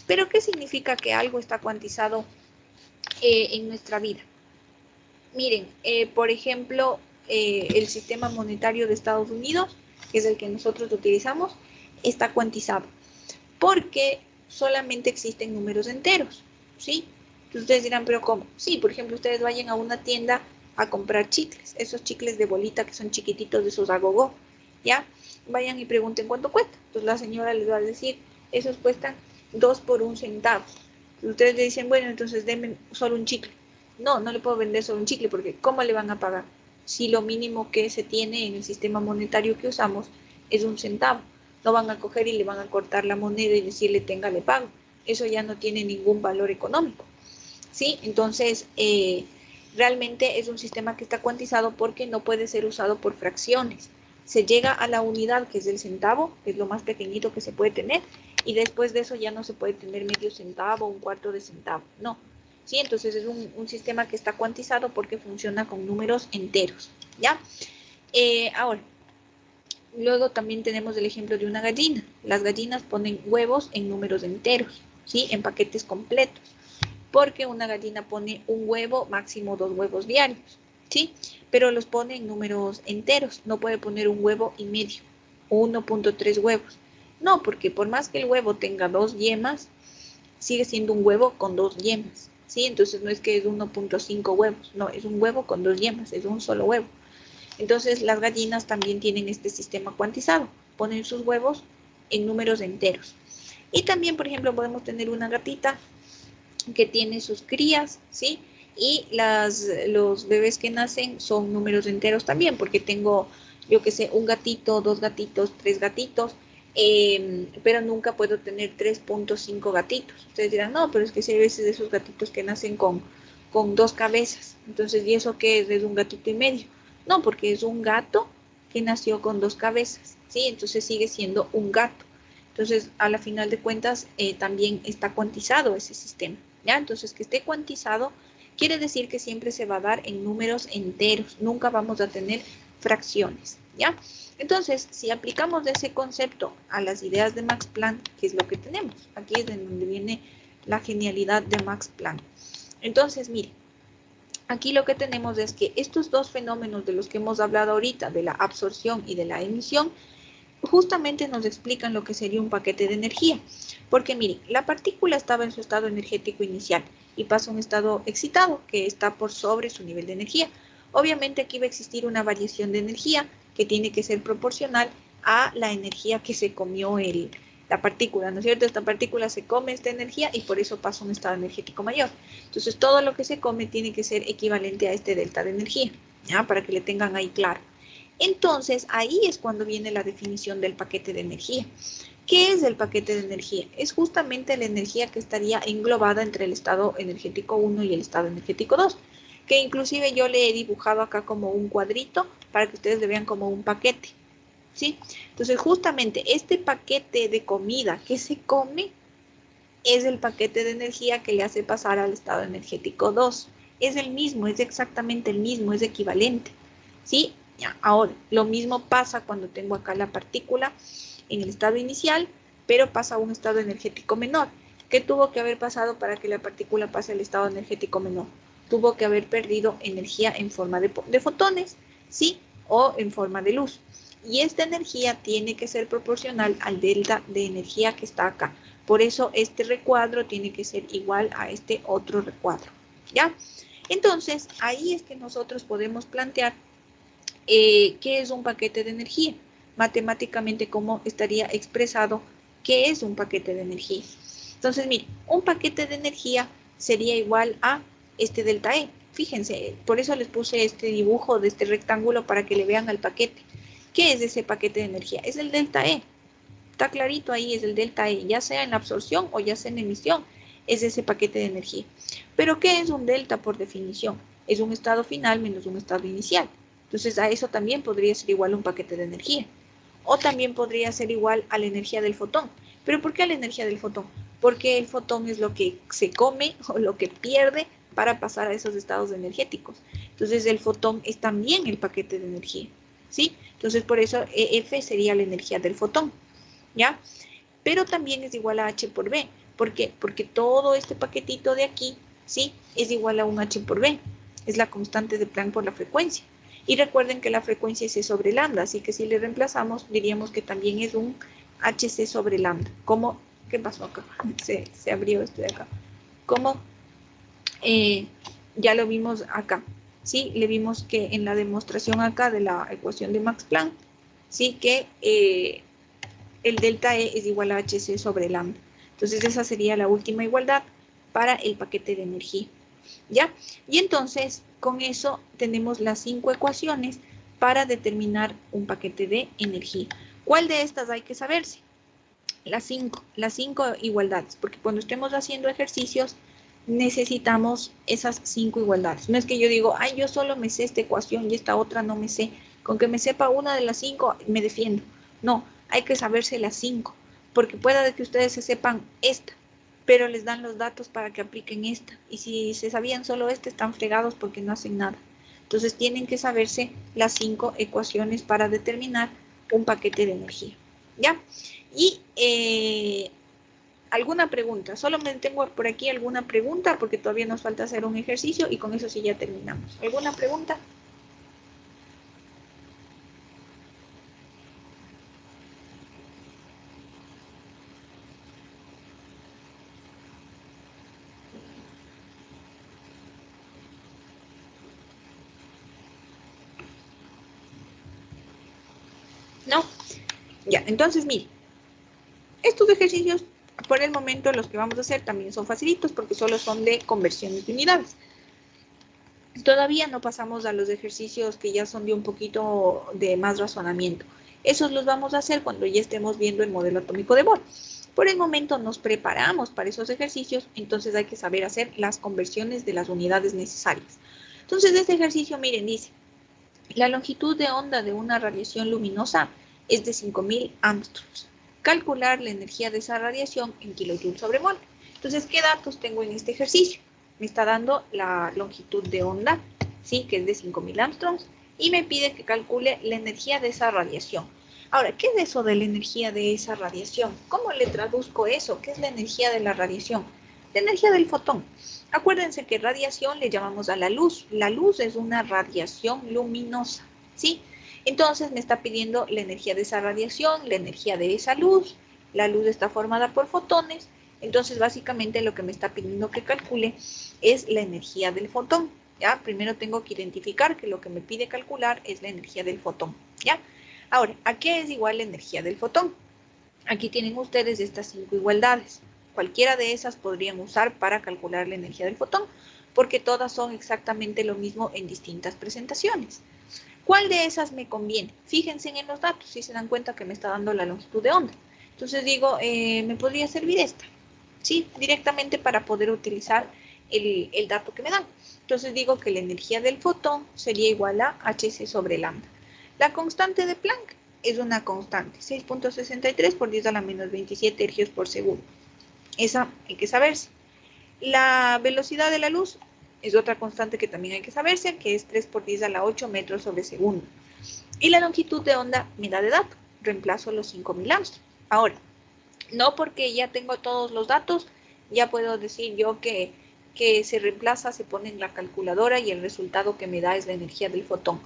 Pero ¿qué significa que algo está cuantizado en nuestra vida? Miren, por ejemplo, el sistema monetario de Estados Unidos, que es el que nosotros utilizamos, está cuantizado porque solamente existen números enteros, ¿sí? Entonces ustedes dirán, ¿pero cómo? Sí, por ejemplo, ustedes vayan a una tienda a comprar chicles, esos chicles de bolita que son chiquititos de esos agogó, ¿ya? Vayan y pregunten cuánto cuesta. Entonces la señora les va a decir, esos cuestan 2 por 1 centavo. Entonces ustedes le dicen, bueno, entonces denme solo un chicle. No, no le puedo vender solo un chicle porque ¿cómo le van a pagar? Si lo mínimo que se tiene en el sistema monetario que usamos es 1 centavo. No van a coger y le van a cortar la moneda y decirle, tenga, le pago. Eso ya no tiene ningún valor económico, ¿sí? Entonces, realmente es un sistema que está cuantizado porque no puede ser usado por fracciones. Se llega a la unidad, que es el centavo, que es lo más pequeñito que se puede tener, y después de eso ya no se puede tener medio centavo, un cuarto de centavo, no. ¿Sí? Entonces es un sistema que está cuantizado porque funciona con números enteros, ¿ya? Ahora, luego también tenemos el ejemplo de una gallina. Las gallinas ponen huevos en números enteros, ¿sí? En paquetes completos, porque una gallina pone un huevo, máximo 2 huevos diarios, ¿sí? Pero los pone en números enteros, no puede poner un huevo y medio, 1.3 huevos. No, porque por más que el huevo tenga 2 yemas, sigue siendo un huevo con 2 yemas, ¿sí? Entonces no es que es 1.5 huevos, no, es un huevo con 2 yemas, es un solo huevo. Entonces las gallinas también tienen este sistema cuantizado, ponen sus huevos en números enteros. Y también, por ejemplo, podemos tener una gatita que tiene sus crías, ¿sí? Y los bebés que nacen son números enteros también, porque tengo, yo qué sé, un gatito, 2 gatitos, 3 gatitos, pero nunca puedo tener 3.5 gatitos. Ustedes dirán, no, pero es que si hay veces de esos gatitos que nacen con 2 cabezas, entonces, ¿y eso qué es? ¿Es un gatito y medio? No, porque es un gato que nació con 2 cabezas, ¿sí? Entonces sigue siendo un gato. Entonces, a la final de cuentas, también está cuantizado ese sistema, ¿ya? Entonces, que esté cuantizado quiere decir que siempre se va a dar en números enteros, nunca vamos a tener fracciones, ¿ya? Entonces, si aplicamos ese concepto a las ideas de Max Planck, ¿qué es lo que tenemos? Aquí es en donde viene la genialidad de Max Planck. Entonces, mire, aquí lo que tenemos es que estos dos fenómenos de los que hemos hablado ahorita, de la absorción y de la emisión, justamente nos explican lo que sería un paquete de energía. Porque miren, la partícula estaba en su estado energético inicial y pasa a un estado excitado que está por sobre su nivel de energía. Obviamente aquí va a existir una variación de energía que tiene que ser proporcional a la energía que se comió la partícula, ¿no es cierto? Esta partícula se come esta energía y por eso pasa a un estado energético mayor. Entonces todo lo que se come tiene que ser equivalente a este delta de energía, ¿ya? Para que le tengan ahí claro. Entonces, ahí es cuando viene la definición del paquete de energía. ¿Qué es el paquete de energía? Es justamente la energía que estaría englobada entre el estado energético 1 y el estado energético 2, que inclusive yo le he dibujado acá como un cuadrito para que ustedes le vean como un paquete, ¿sí? Entonces, justamente este paquete de comida que se come es el paquete de energía que le hace pasar al estado energético 2. Es el mismo, es exactamente el mismo, es equivalente, ¿sí? Ya, ahora, lo mismo pasa cuando tengo acá la partícula en el estado inicial, pero pasa a un estado energético menor. ¿Qué tuvo que haber pasado para que la partícula pase al estado energético menor? Tuvo que haber perdido energía en forma de fotones, ¿sí? O en forma de luz. Y esta energía tiene que ser proporcional al delta de energía que está acá. Por eso este recuadro tiene que ser igual a este otro recuadro, ¿ya? Entonces, ahí es que nosotros podemos plantear ¿qué es un paquete de energía? Matemáticamente, ¿cómo estaría expresado qué es un paquete de energía? Entonces, mire, un paquete de energía sería igual a este delta E. Fíjense, por eso les puse este dibujo de este rectángulo para que le vean al paquete. ¿Qué es ese paquete de energía? Es el delta E. Está clarito ahí, es el delta E, ya sea en la absorción o ya sea en emisión, es ese paquete de energía. Pero ¿qué es un delta por definición? Es un estado final menos un estado inicial. Entonces a eso también podría ser igual un paquete de energía. O también podría ser igual a la energía del fotón. ¿Pero por qué a la energía del fotón? Porque el fotón es lo que se come o lo que pierde para pasar a esos estados energéticos. Entonces el fotón es también el paquete de energía, ¿sí? Entonces por eso EF sería la energía del fotón, ¿ya? Pero también es igual a H por B. ¿Por qué? Porque todo este paquetito de aquí, ¿sí? Es igual a un H por B. Es la constante de Planck por la frecuencia. Y recuerden que la frecuencia es C sobre lambda, así que si le reemplazamos, diríamos que también es un HC sobre lambda. ¿Cómo? ¿Qué pasó acá? Se abrió esto de acá. ¿Cómo? Ya lo vimos acá, ¿sí? Le vimos que en la demostración acá de la ecuación de Max Planck, ¿sí? Que el delta E es igual a HC sobre lambda. Entonces esa sería la última igualdad para el paquete de energía, ¿ya? Y entonces con eso tenemos las 5 ecuaciones para determinar un paquete de energía. ¿Cuál de estas hay que saberse? Las cinco igualdades, porque cuando estemos haciendo ejercicios necesitamos esas 5 igualdades. No es que yo digo, ay, yo solo me sé esta ecuación y esta otra no me sé. Con que me sepa una de las 5 me defiendo. No, hay que saberse las 5, porque pueda que ustedes se sepan esta, pero les dan los datos para que apliquen esta. Y si se sabían solo este, están fregados porque no hacen nada. Entonces tienen que saberse las 5 ecuaciones para determinar un paquete de energía. ¿Ya? Y ¿alguna pregunta? Solo me tengo por aquí alguna pregunta porque todavía nos falta hacer un ejercicio y con eso sí ya terminamos. ¿Alguna pregunta? ¿No? Ya, entonces mire, estos ejercicios por el momento los que vamos a hacer también son facilitos porque solo son de conversiones de unidades. Todavía no pasamos a los ejercicios que ya son de un poquito de más razonamiento. Esos los vamos a hacer cuando ya estemos viendo el modelo atómico de Bohr. Por el momento nos preparamos para esos ejercicios, entonces hay que saber hacer las conversiones de las unidades necesarias. Entonces este ejercicio, miren, dice, la longitud de onda de una radiación luminosa es de 5000 angstroms. Calcular la energía de esa radiación en kilojoules sobre mol. Entonces, ¿qué datos tengo en este ejercicio? Me está dando la longitud de onda, ¿sí? Que es de 5000 angstroms, y me pide que calcule la energía de esa radiación. Ahora, ¿qué es eso de la energía de esa radiación? ¿Cómo le traduzco eso? ¿Qué es la energía de la radiación? La energía del fotón. Acuérdense que radiación le llamamos a la luz. La luz es una radiación luminosa, ¿sí? Entonces me está pidiendo la energía de esa radiación, la energía de esa luz. La luz está formada por fotones. Entonces básicamente lo que me está pidiendo que calcule es la energía del fotón. ¿Ya? Primero tengo que identificar que lo que me pide calcular es la energía del fotón. ¿Ya? Ahora, ¿a qué es igual la energía del fotón? Aquí tienen ustedes estas 5 igualdades. Cualquiera de esas podrían usar para calcular la energía del fotón, porque todas son exactamente lo mismo en distintas presentaciones. ¿Cuál de esas me conviene? Fíjense en los datos, si se dan cuenta que me está dando la longitud de onda. Entonces digo, me podría servir esta, ¿sí? Directamente para poder utilizar el dato que me dan. Entonces digo que la energía del fotón sería igual a hc sobre lambda. La constante de Planck es una constante, 6.63 por 10 a la menos 27 ergios por segundo. Esa hay que saberse. La velocidad de la luz es otra constante que también hay que saberse, que es 3 por 10 a la 8 metros sobre segundo. Y la longitud de onda me da de dato. Reemplazo los 5000 angstroms. Ahora, no porque ya tengo todos los datos, ya puedo decir yo que se reemplaza, se pone en la calculadora y el resultado que me da es la energía del fotón.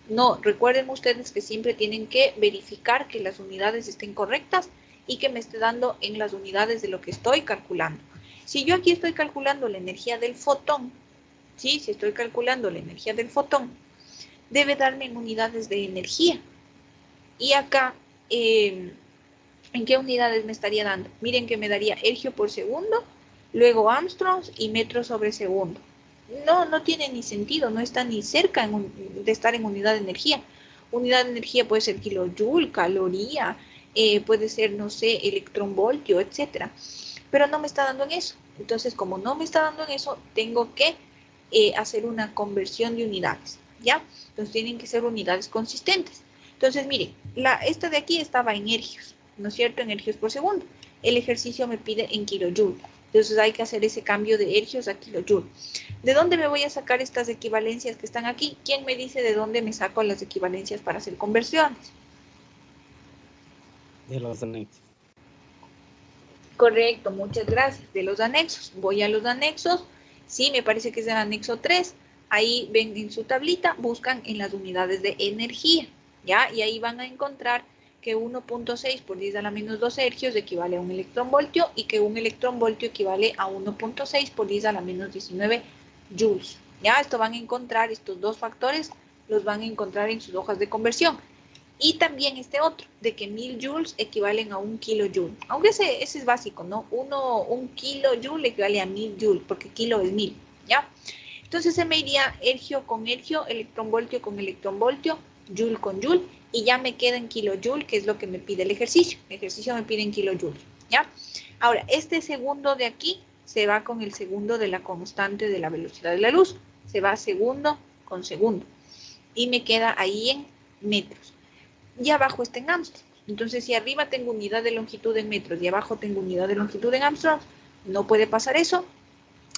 No, recuerden ustedes que siempre tienen que verificar que las unidades estén correctas y que me esté dando en las unidades de lo que estoy calculando. Si yo aquí estoy calculando la energía del fotón, ¿sí? Si estoy calculando la energía del fotón, debe darme en unidades de energía. Y acá, ¿en qué unidades me estaría dando? Miren que me daría ergio por segundo, luego angstroms y metros sobre segundo. No tiene ni sentido, no está ni cerca de estar en unidad de energía. Unidad de energía puede ser kilojoule, caloría, puede ser, no sé, electronvoltio, etcétera. Pero no me está dando en eso. Entonces, como no me está dando en eso, tengo que hacer una conversión de unidades, ¿ya? Entonces, tienen que ser unidades consistentes. Entonces, miren, esta de aquí estaba en ergios, ¿no es cierto? En ergios por segundo. El ejercicio me pide en kilojoule. Entonces, hay que hacer ese cambio de ergios a kilojoule. ¿De dónde me voy a sacar estas equivalencias que están aquí? ¿Quién me dice de dónde me saco las equivalencias para hacer conversiones? De los anexos. Correcto, muchas gracias. De los anexos. Voy a los anexos. Sí, me parece que es el anexo 3. Ahí ven en su tablita, buscan en las unidades de energía, ¿ya? Y ahí van a encontrar que 1.6 por 10 a la menos 12 ergios equivale a un electronvoltio y que un electronvoltio equivale a 1.6 por 10 a la menos 19 joules. ¿Ya? Esto van a encontrar, estos dos factores los van a encontrar en sus hojas de conversión. Y también este otro, de que 1000 joules equivalen a 1 kilojoule. Aunque ese es básico, ¿no? Un kilojoule equivale a 1000 joules, porque kilo es 1000, ¿ya? Entonces se me iría ergio con ergio, electronvoltio con electronvoltio, joule con joule, y ya me queda en kilojoule, que es lo que me pide el ejercicio. El ejercicio me pide en kilojoule, ¿ya? Ahora, este segundo de aquí se va con el segundo de la constante de la velocidad de la luz. Se va segundo con segundo. Y me queda ahí en metros. Y abajo está en angstroms. Entonces, si arriba tengo unidad de longitud en metros y abajo tengo unidad de longitud en Armstrong, no puede pasar eso.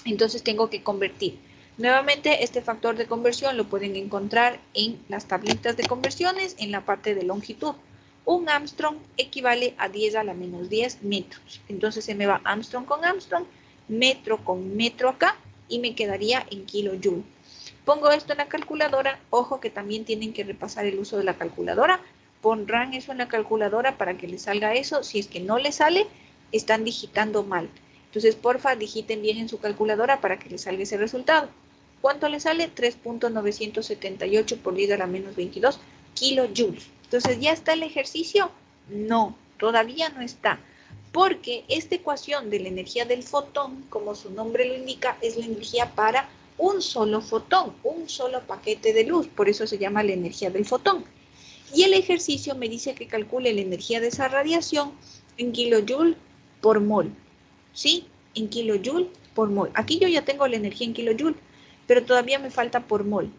Entonces, tengo que convertir. Nuevamente, este factor de conversión lo pueden encontrar en las tablitas de conversiones en la parte de longitud. Un Armstrong equivale a 10 a la menos 10 metros. Entonces, se me va Armstrong con Armstrong, metro con metro acá, y me quedaría en kilojoule. Pongo esto en la calculadora. Ojo que también tienen que repasar el uso de la calculadora. Pondrán eso en la calculadora para que les salga eso. Si es que no les sale, están digitando mal. Entonces, porfa, digiten bien en su calculadora para que les salga ese resultado. ¿Cuánto les sale? 3.978 por 10 a la menos 22 kilojoules. Entonces, ¿ya está el ejercicio? No, todavía no está. Porque esta ecuación de la energía del fotón, como su nombre lo indica, es la energía para un solo fotón, un solo paquete de luz. Por eso se llama la energía del fotón. Y el ejercicio me dice que calcule la energía de esa radiación en kilojoule por mol. ¿Sí? En kilojoule por mol. Aquí yo ya tengo la energía en kilojoule, pero todavía me falta por mol.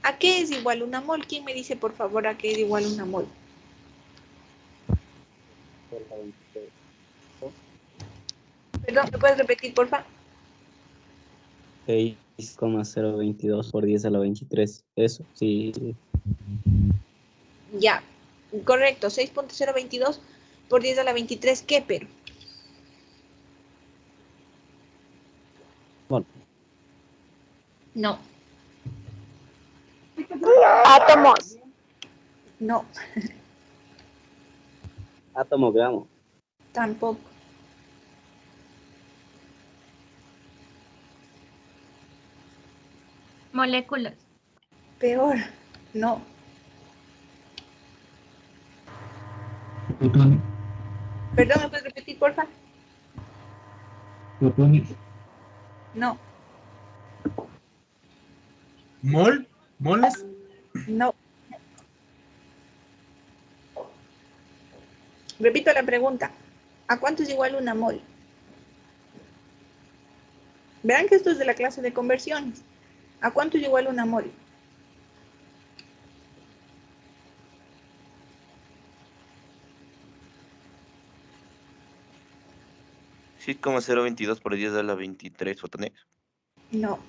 ¿A qué es igual una mol? ¿Quién me dice, por favor, a qué es igual una mol? Perdón, ¿me puedes repetir, por favor? 6,022 por 10 a la 23. Eso, sí. Ya, correcto. 6.022 por 10 a la 23. ¿Qué, pero? Bueno, No, Átomos. no, átomo gramo. tampoco. Moléculas. Peor, no. Fotones. Perdón, ¿me puedes repetir, por favor? Fotones. No, ¿Mol? ¿Moles? no. Repito la pregunta. ¿A cuánto es igual una mol? Verán que esto es de la clase de conversiones. ¿A cuánto es igual una mol? Sí, como 0.22 por 10 a la 23 fotones. No.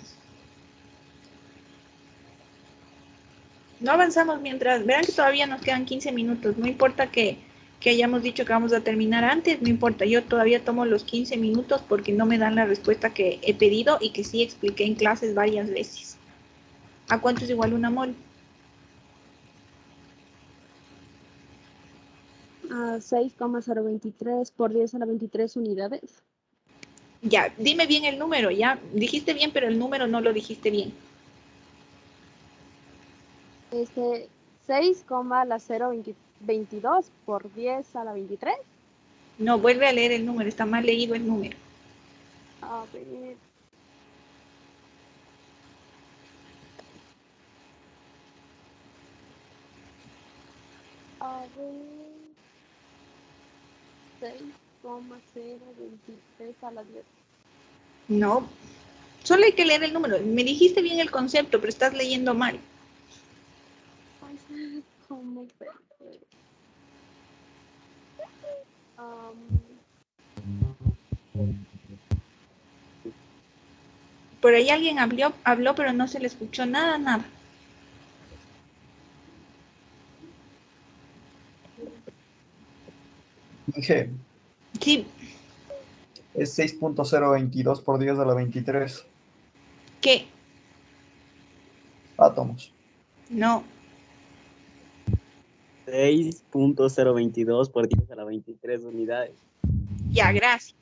No avanzamos mientras. Verán que todavía nos quedan 15 minutos. No importa que hayamos dicho que vamos a terminar antes, no importa. Yo todavía tomo los 15 minutos porque no me dan la respuesta que he pedido y que sí expliqué en clases varias veces. ¿A cuánto es igual una mol? A 6,023 por 10 a la 23 unidades. Ya, dime bien el número, ya. Dijiste bien, pero el número no lo dijiste bien. 6,022 por 10 a la 23. No, vuelve a leer el número, está mal leído el número. A ver. A ver. 6,023 a la 10. No, solo hay que leer el número. Me dijiste bien el concepto, pero estás leyendo mal. ¿Cómo fue? Por ahí alguien habló, pero no se le escuchó nada, nada. Dije, Sí, es 6.022 por 10 a la 23 ¿qué? átomos. No, 6,022 por 10 a la 23 unidades. ya, gracias.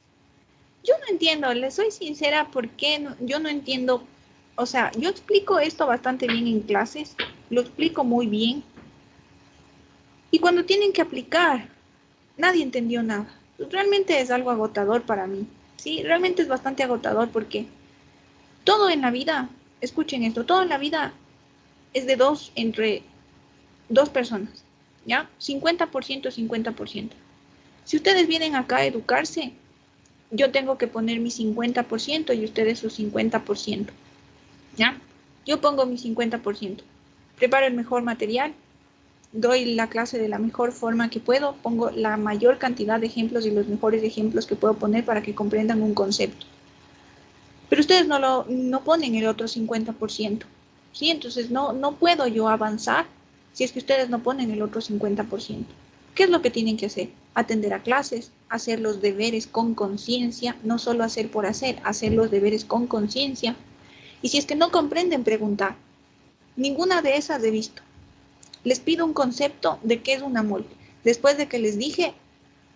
Yo no entiendo, le soy sincera, ¿por qué yo no entiendo? O sea, yo explico esto bastante bien en clases, lo explico muy bien. Y cuando tienen que aplicar, nadie entendió nada. Realmente es algo agotador para mí. Sí, realmente es bastante agotador porque todo en la vida, escuchen esto, todo en la vida es de entre dos personas, ¿ya? 50%, 50%. Si ustedes vienen acá a educarse, yo tengo que poner mi 50% y ustedes su 50%, ¿ya? Yo pongo mi 50%. Preparo el mejor material doy la clase de la mejor forma que puedo, pongo la mayor cantidad de ejemplos y los mejores ejemplos que puedo poner para que comprendan un concepto. Pero ustedes no ponen el otro 50%, ¿sí? Entonces no puedo yo avanzar si es que ustedes no ponen el otro 50%. ¿Qué es lo que tienen que hacer? Atender a clases, hacer los deberes con conciencia, no solo hacer por hacer los deberes con conciencia. Y si es que no comprenden, preguntar. Ninguna de esas he visto. Les pido un concepto de qué es una mol. Después de que les dije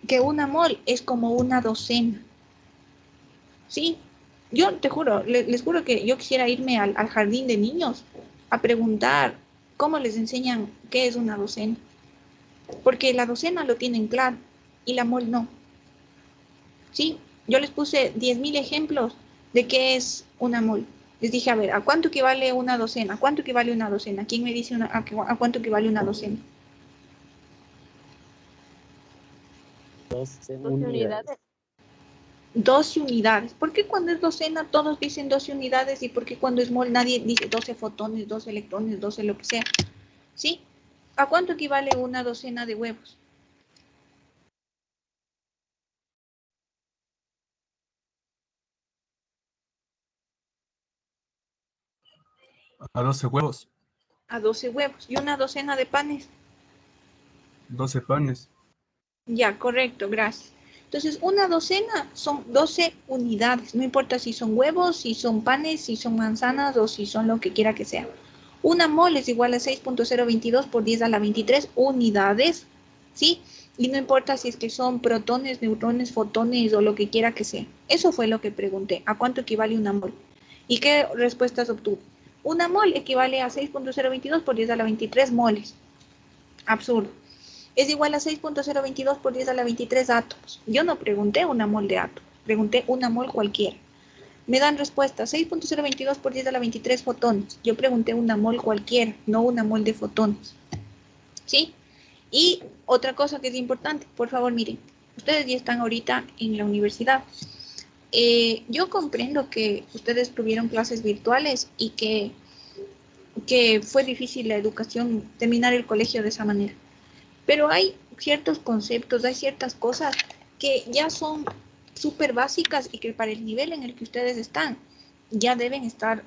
que una mol es como una docena. ¿Sí? Yo te juro, les juro que yo quisiera irme al jardín de niños a preguntar cómo les enseñan qué es una docena. Porque la docena lo tienen claro y la mol no. ¿Sí? Yo les puse 10.000 ejemplos de qué es una mol. Les dije, a ver, ¿a cuánto equivale una docena? ¿A cuánto equivale una docena? ¿Quién me dice a cuánto equivale una docena? 12 12 unidades. unidades. 12 unidades. ¿Por qué cuando es docena todos dicen 12 unidades y por qué cuando es mol nadie dice 12 fotones, 12 electrones, 12 lo que sea? ¿Sí? ¿A cuánto equivale una docena de huevos? A 12 huevos, A 12 huevos. ¿Y una docena de panes? 12 panes. Ya, correcto, gracias. Entonces, una docena son 12 unidades. No importa si son huevos, si son panes, si son manzanas o si son lo que quiera que sea. Una mol es igual a 6.022 por 10 a la 23 unidades, ¿sí? Y no importa si es que son protones, neutrones, fotones o lo que quiera que sea. Eso fue lo que pregunté. ¿A cuánto equivale una mol? ¿Y qué respuestas obtuve? Una mol equivale a 6.022 por 10 a la 23 moles. Absurdo. Es igual a 6.022 por 10 a la 23 átomos. Yo no pregunté una mol de átomo, pregunté una mol cualquiera. Me dan respuesta 6.022 por 10 a la 23 fotones. Yo pregunté una mol cualquiera, no una mol de fotones. ¿Sí? Y otra cosa que es importante, por favor, miren, ustedes ya están ahorita en la universidad. Yo comprendo que ustedes tuvieron clases virtuales y que fue difícil la educación, terminar el colegio de esa manera. Pero hay ciertos conceptos, hay ciertas cosas que ya son súper básicas y que para el nivel en el que ustedes están ya deben estar,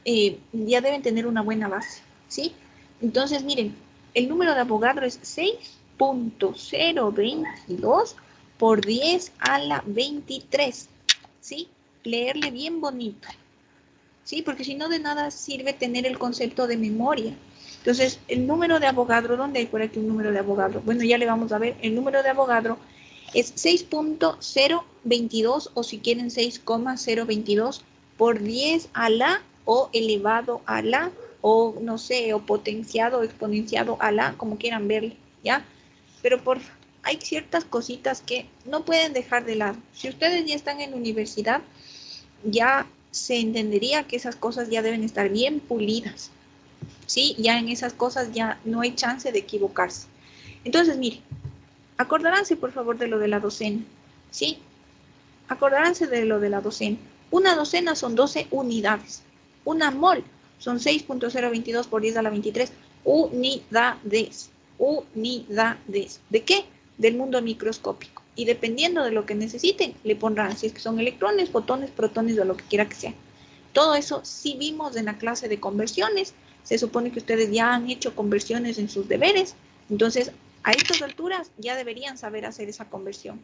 ya deben tener una buena base, ¿sí? Entonces, miren, el número de Avogadro es 6.022 por 10 a la 23, ¿sí? Leerle bien bonito. ¿Sí? Porque si no, de nada sirve tener el concepto de memoria. Entonces, el número de Avogadro, ¿dónde hay por aquí un número de Avogadro? Bueno, ya le vamos a ver. El número de Avogadro es 6.022 o si quieren 6.022 por 10 a la o elevado a la o no sé, o potenciado o exponenciado a la, como quieran verle, ¿ya? Pero hay ciertas cositas que no pueden dejar de lado. Si ustedes ya están en la universidad, ya se entendería que esas cosas ya deben estar bien pulidas, ¿sí? Ya en esas cosas ya no hay chance de equivocarse. Entonces, mire, acordaránse por favor de lo de la docena, ¿sí? Acordaránse de lo de la docena. Una docena son 12 unidades. Una mol son 6.022 por 10 a la 23 unidades. Unidades. ¿De qué? Del mundo microscópico. Y dependiendo de lo que necesiten, le pondrán, si es que son electrones, fotones, protones o lo que quiera que sea. Todo eso sí vimos en la clase de conversiones. Se supone que ustedes ya han hecho conversiones en sus deberes. Entonces, a estas alturas ya deberían saber hacer esa conversión.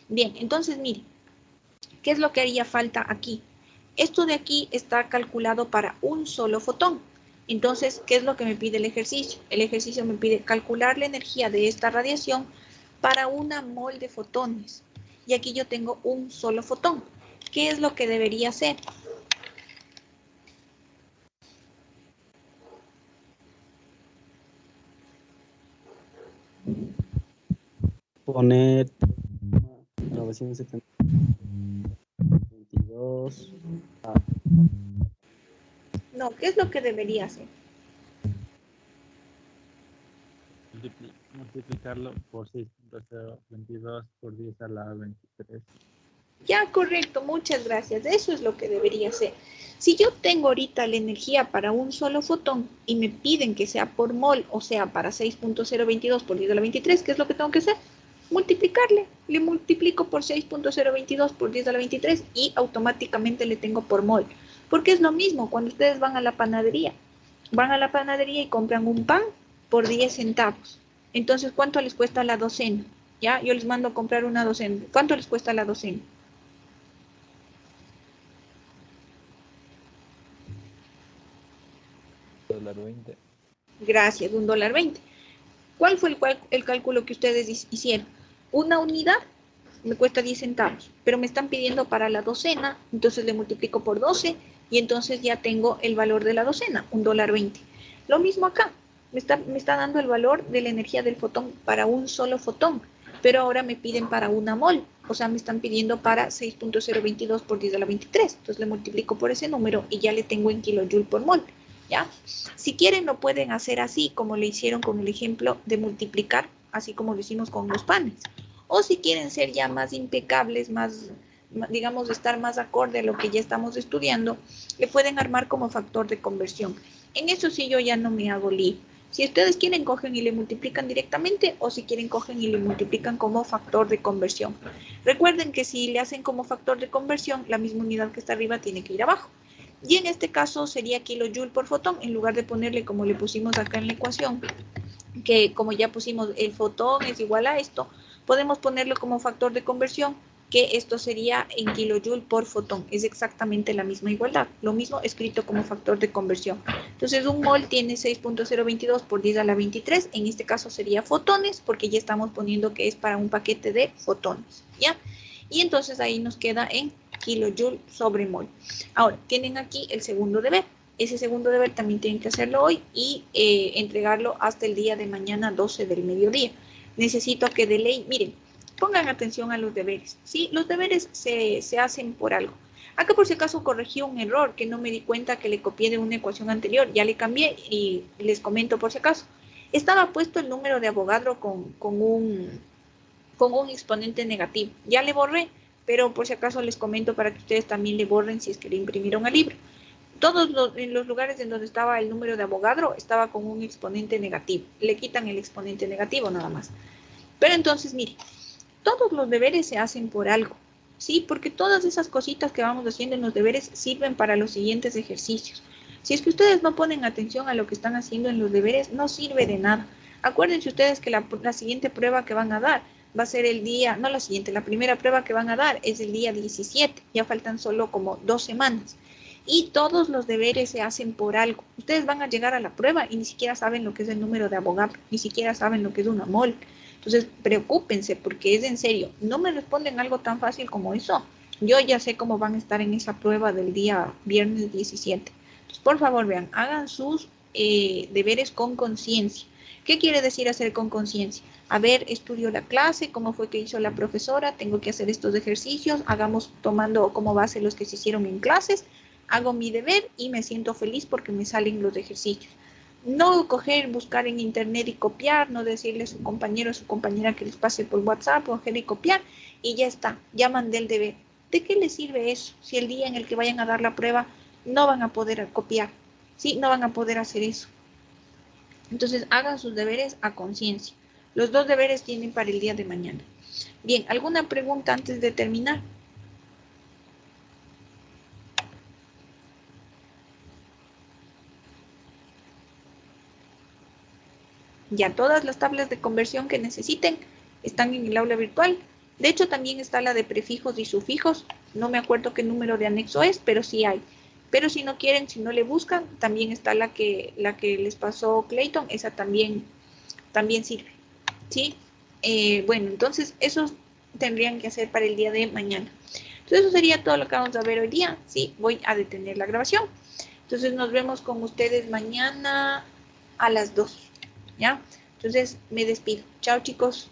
Bien, entonces miren, ¿qué es lo que haría falta aquí? Esto de aquí está calculado para un solo fotón. Entonces, ¿qué es lo que me pide el ejercicio? El ejercicio me pide calcular la energía de esta radiación para una mol de fotones. Y aquí yo tengo un solo fotón. ¿Qué es lo que debería hacer? Poner 972. No, ¿qué es lo que debería hacer? Multiplicarlo por 6.022 por 10 a la 23. Ya, correcto, muchas gracias. Eso es lo que debería ser. Si yo tengo ahorita la energía para un solo fotón y me piden que sea por mol, o sea, para 6.022 por 10 a la 23, ¿qué es lo que tengo que hacer? Multiplicarle. Le multiplico por 6.022 por 10 a la 23 y automáticamente le tengo por mol. Porque es lo mismo cuando ustedes van a la panadería. Van a la panadería y compran un pan por 10 centavos. Entonces, ¿cuánto les cuesta la docena? ¿Ya? Yo les mando a comprar una docena. ¿Cuánto les cuesta la docena? $20. Gracias, $1.20. ¿Cuál fue el cálculo que ustedes hicieron? Una unidad me cuesta 10 centavos, pero me están pidiendo para la docena, entonces le multiplico por 12 y entonces ya tengo el valor de la docena, $1.20. Lo mismo acá, me está dando el valor de la energía del fotón para un solo fotón, pero ahora me piden para una mol, o sea, me están pidiendo para 6.022 por 10 a la 23, entonces le multiplico por ese número y ya le tengo en kilojoule por mol. ¿Ya? Si quieren lo pueden hacer así como le hicieron con el ejemplo de multiplicar, así como lo hicimos con los panes. O si quieren ser ya más impecables, digamos, estar más acorde a lo que ya estamos estudiando, le pueden armar como factor de conversión. En eso sí yo ya no me hago lío. Si ustedes quieren, cogen y le multiplican directamente, o si quieren, cogen y le multiplican como factor de conversión. Recuerden que si le hacen como factor de conversión, la misma unidad que está arriba tiene que ir abajo. Y en este caso sería kilojoule por fotón, en lugar de ponerle como le pusimos acá en la ecuación, que como ya pusimos el fotón es igual a esto, podemos ponerlo como factor de conversión, que esto sería en kilojoule por fotón. Es exactamente la misma igualdad, lo mismo escrito como factor de conversión. Entonces un mol tiene 6.022 por 10 a la 23, en este caso sería fotones, porque ya estamos poniendo que es para un paquete de fotones, ¿ya? Y entonces ahí nos queda en kilojoule sobre mol. Ahora, tienen aquí el segundo deber. Ese segundo deber también tienen que hacerlo hoy y entregarlo hasta el día de mañana 12 del mediodía. Necesito que de ley, miren, pongan atención a los deberes. ¿Sí? Los deberes se hacen por algo. Acá por si acaso corregí un error que no me di cuenta que le copié de una ecuación anterior. Ya le cambié y les comento por si acaso. Estaba puesto el número de Avogadro con un exponente negativo. Ya le borré, pero por si acaso les comento para que ustedes también le borren si es que le imprimieron al libro. En los lugares en donde estaba el número de Avogadro estaba con un exponente negativo. Le quitan el exponente negativo nada más. Pero entonces, mire, todos los deberes se hacen por algo, ¿sí? Porque todas esas cositas que vamos haciendo en los deberes sirven para los siguientes ejercicios. Si es que ustedes no ponen atención a lo que están haciendo en los deberes, no sirve de nada. Acuérdense ustedes que la siguiente prueba que van a dar va a ser el día, no la siguiente, la primera prueba que van a dar es el día 17. Ya faltan solo como 2 semanas. Y todos los deberes se hacen por algo. Ustedes van a llegar a la prueba y ni siquiera saben lo que es el número de Avogadro, ni siquiera saben lo que es una mol. Entonces, preocúpense porque es en serio. No me responden algo tan fácil como eso. Yo ya sé cómo van a estar en esa prueba del día viernes 17. Entonces, por favor, vean, hagan sus deberes con conciencia. ¿Qué quiere decir hacer con conciencia? A ver, estudio la clase, cómo fue que hizo la profesora, tengo que hacer estos ejercicios, hagamos tomando como base los que se hicieron en clases, hago mi deber y me siento feliz porque me salen los ejercicios. No coger, buscar en internet y copiar, no decirle a su compañero o su compañera que les pase por WhatsApp, coger y copiar y ya está, ya mandé el deber. ¿De qué les sirve eso si el día en el que vayan a dar la prueba no van a poder copiar? ¿Sí? No van a poder hacer eso. Entonces hagan sus deberes a conciencia. Los 2 deberes tienen para el día de mañana. Bien, ¿alguna pregunta antes de terminar? Ya todas las tablas de conversión que necesiten están en el aula virtual. De hecho, también está la de prefijos y sufijos. No me acuerdo qué número de anexo es, pero sí hay. Pero si no quieren, si no le buscan, también está la que les pasó Clayton. Esa también sirve. ¿Sí? Bueno, entonces esos tendrían que hacer para el día de mañana. Entonces eso sería todo lo que vamos a ver hoy día. Sí, voy a detener la grabación. Entonces nos vemos con ustedes mañana a las 2. ¿Ya? Entonces me despido. Chao, chicos.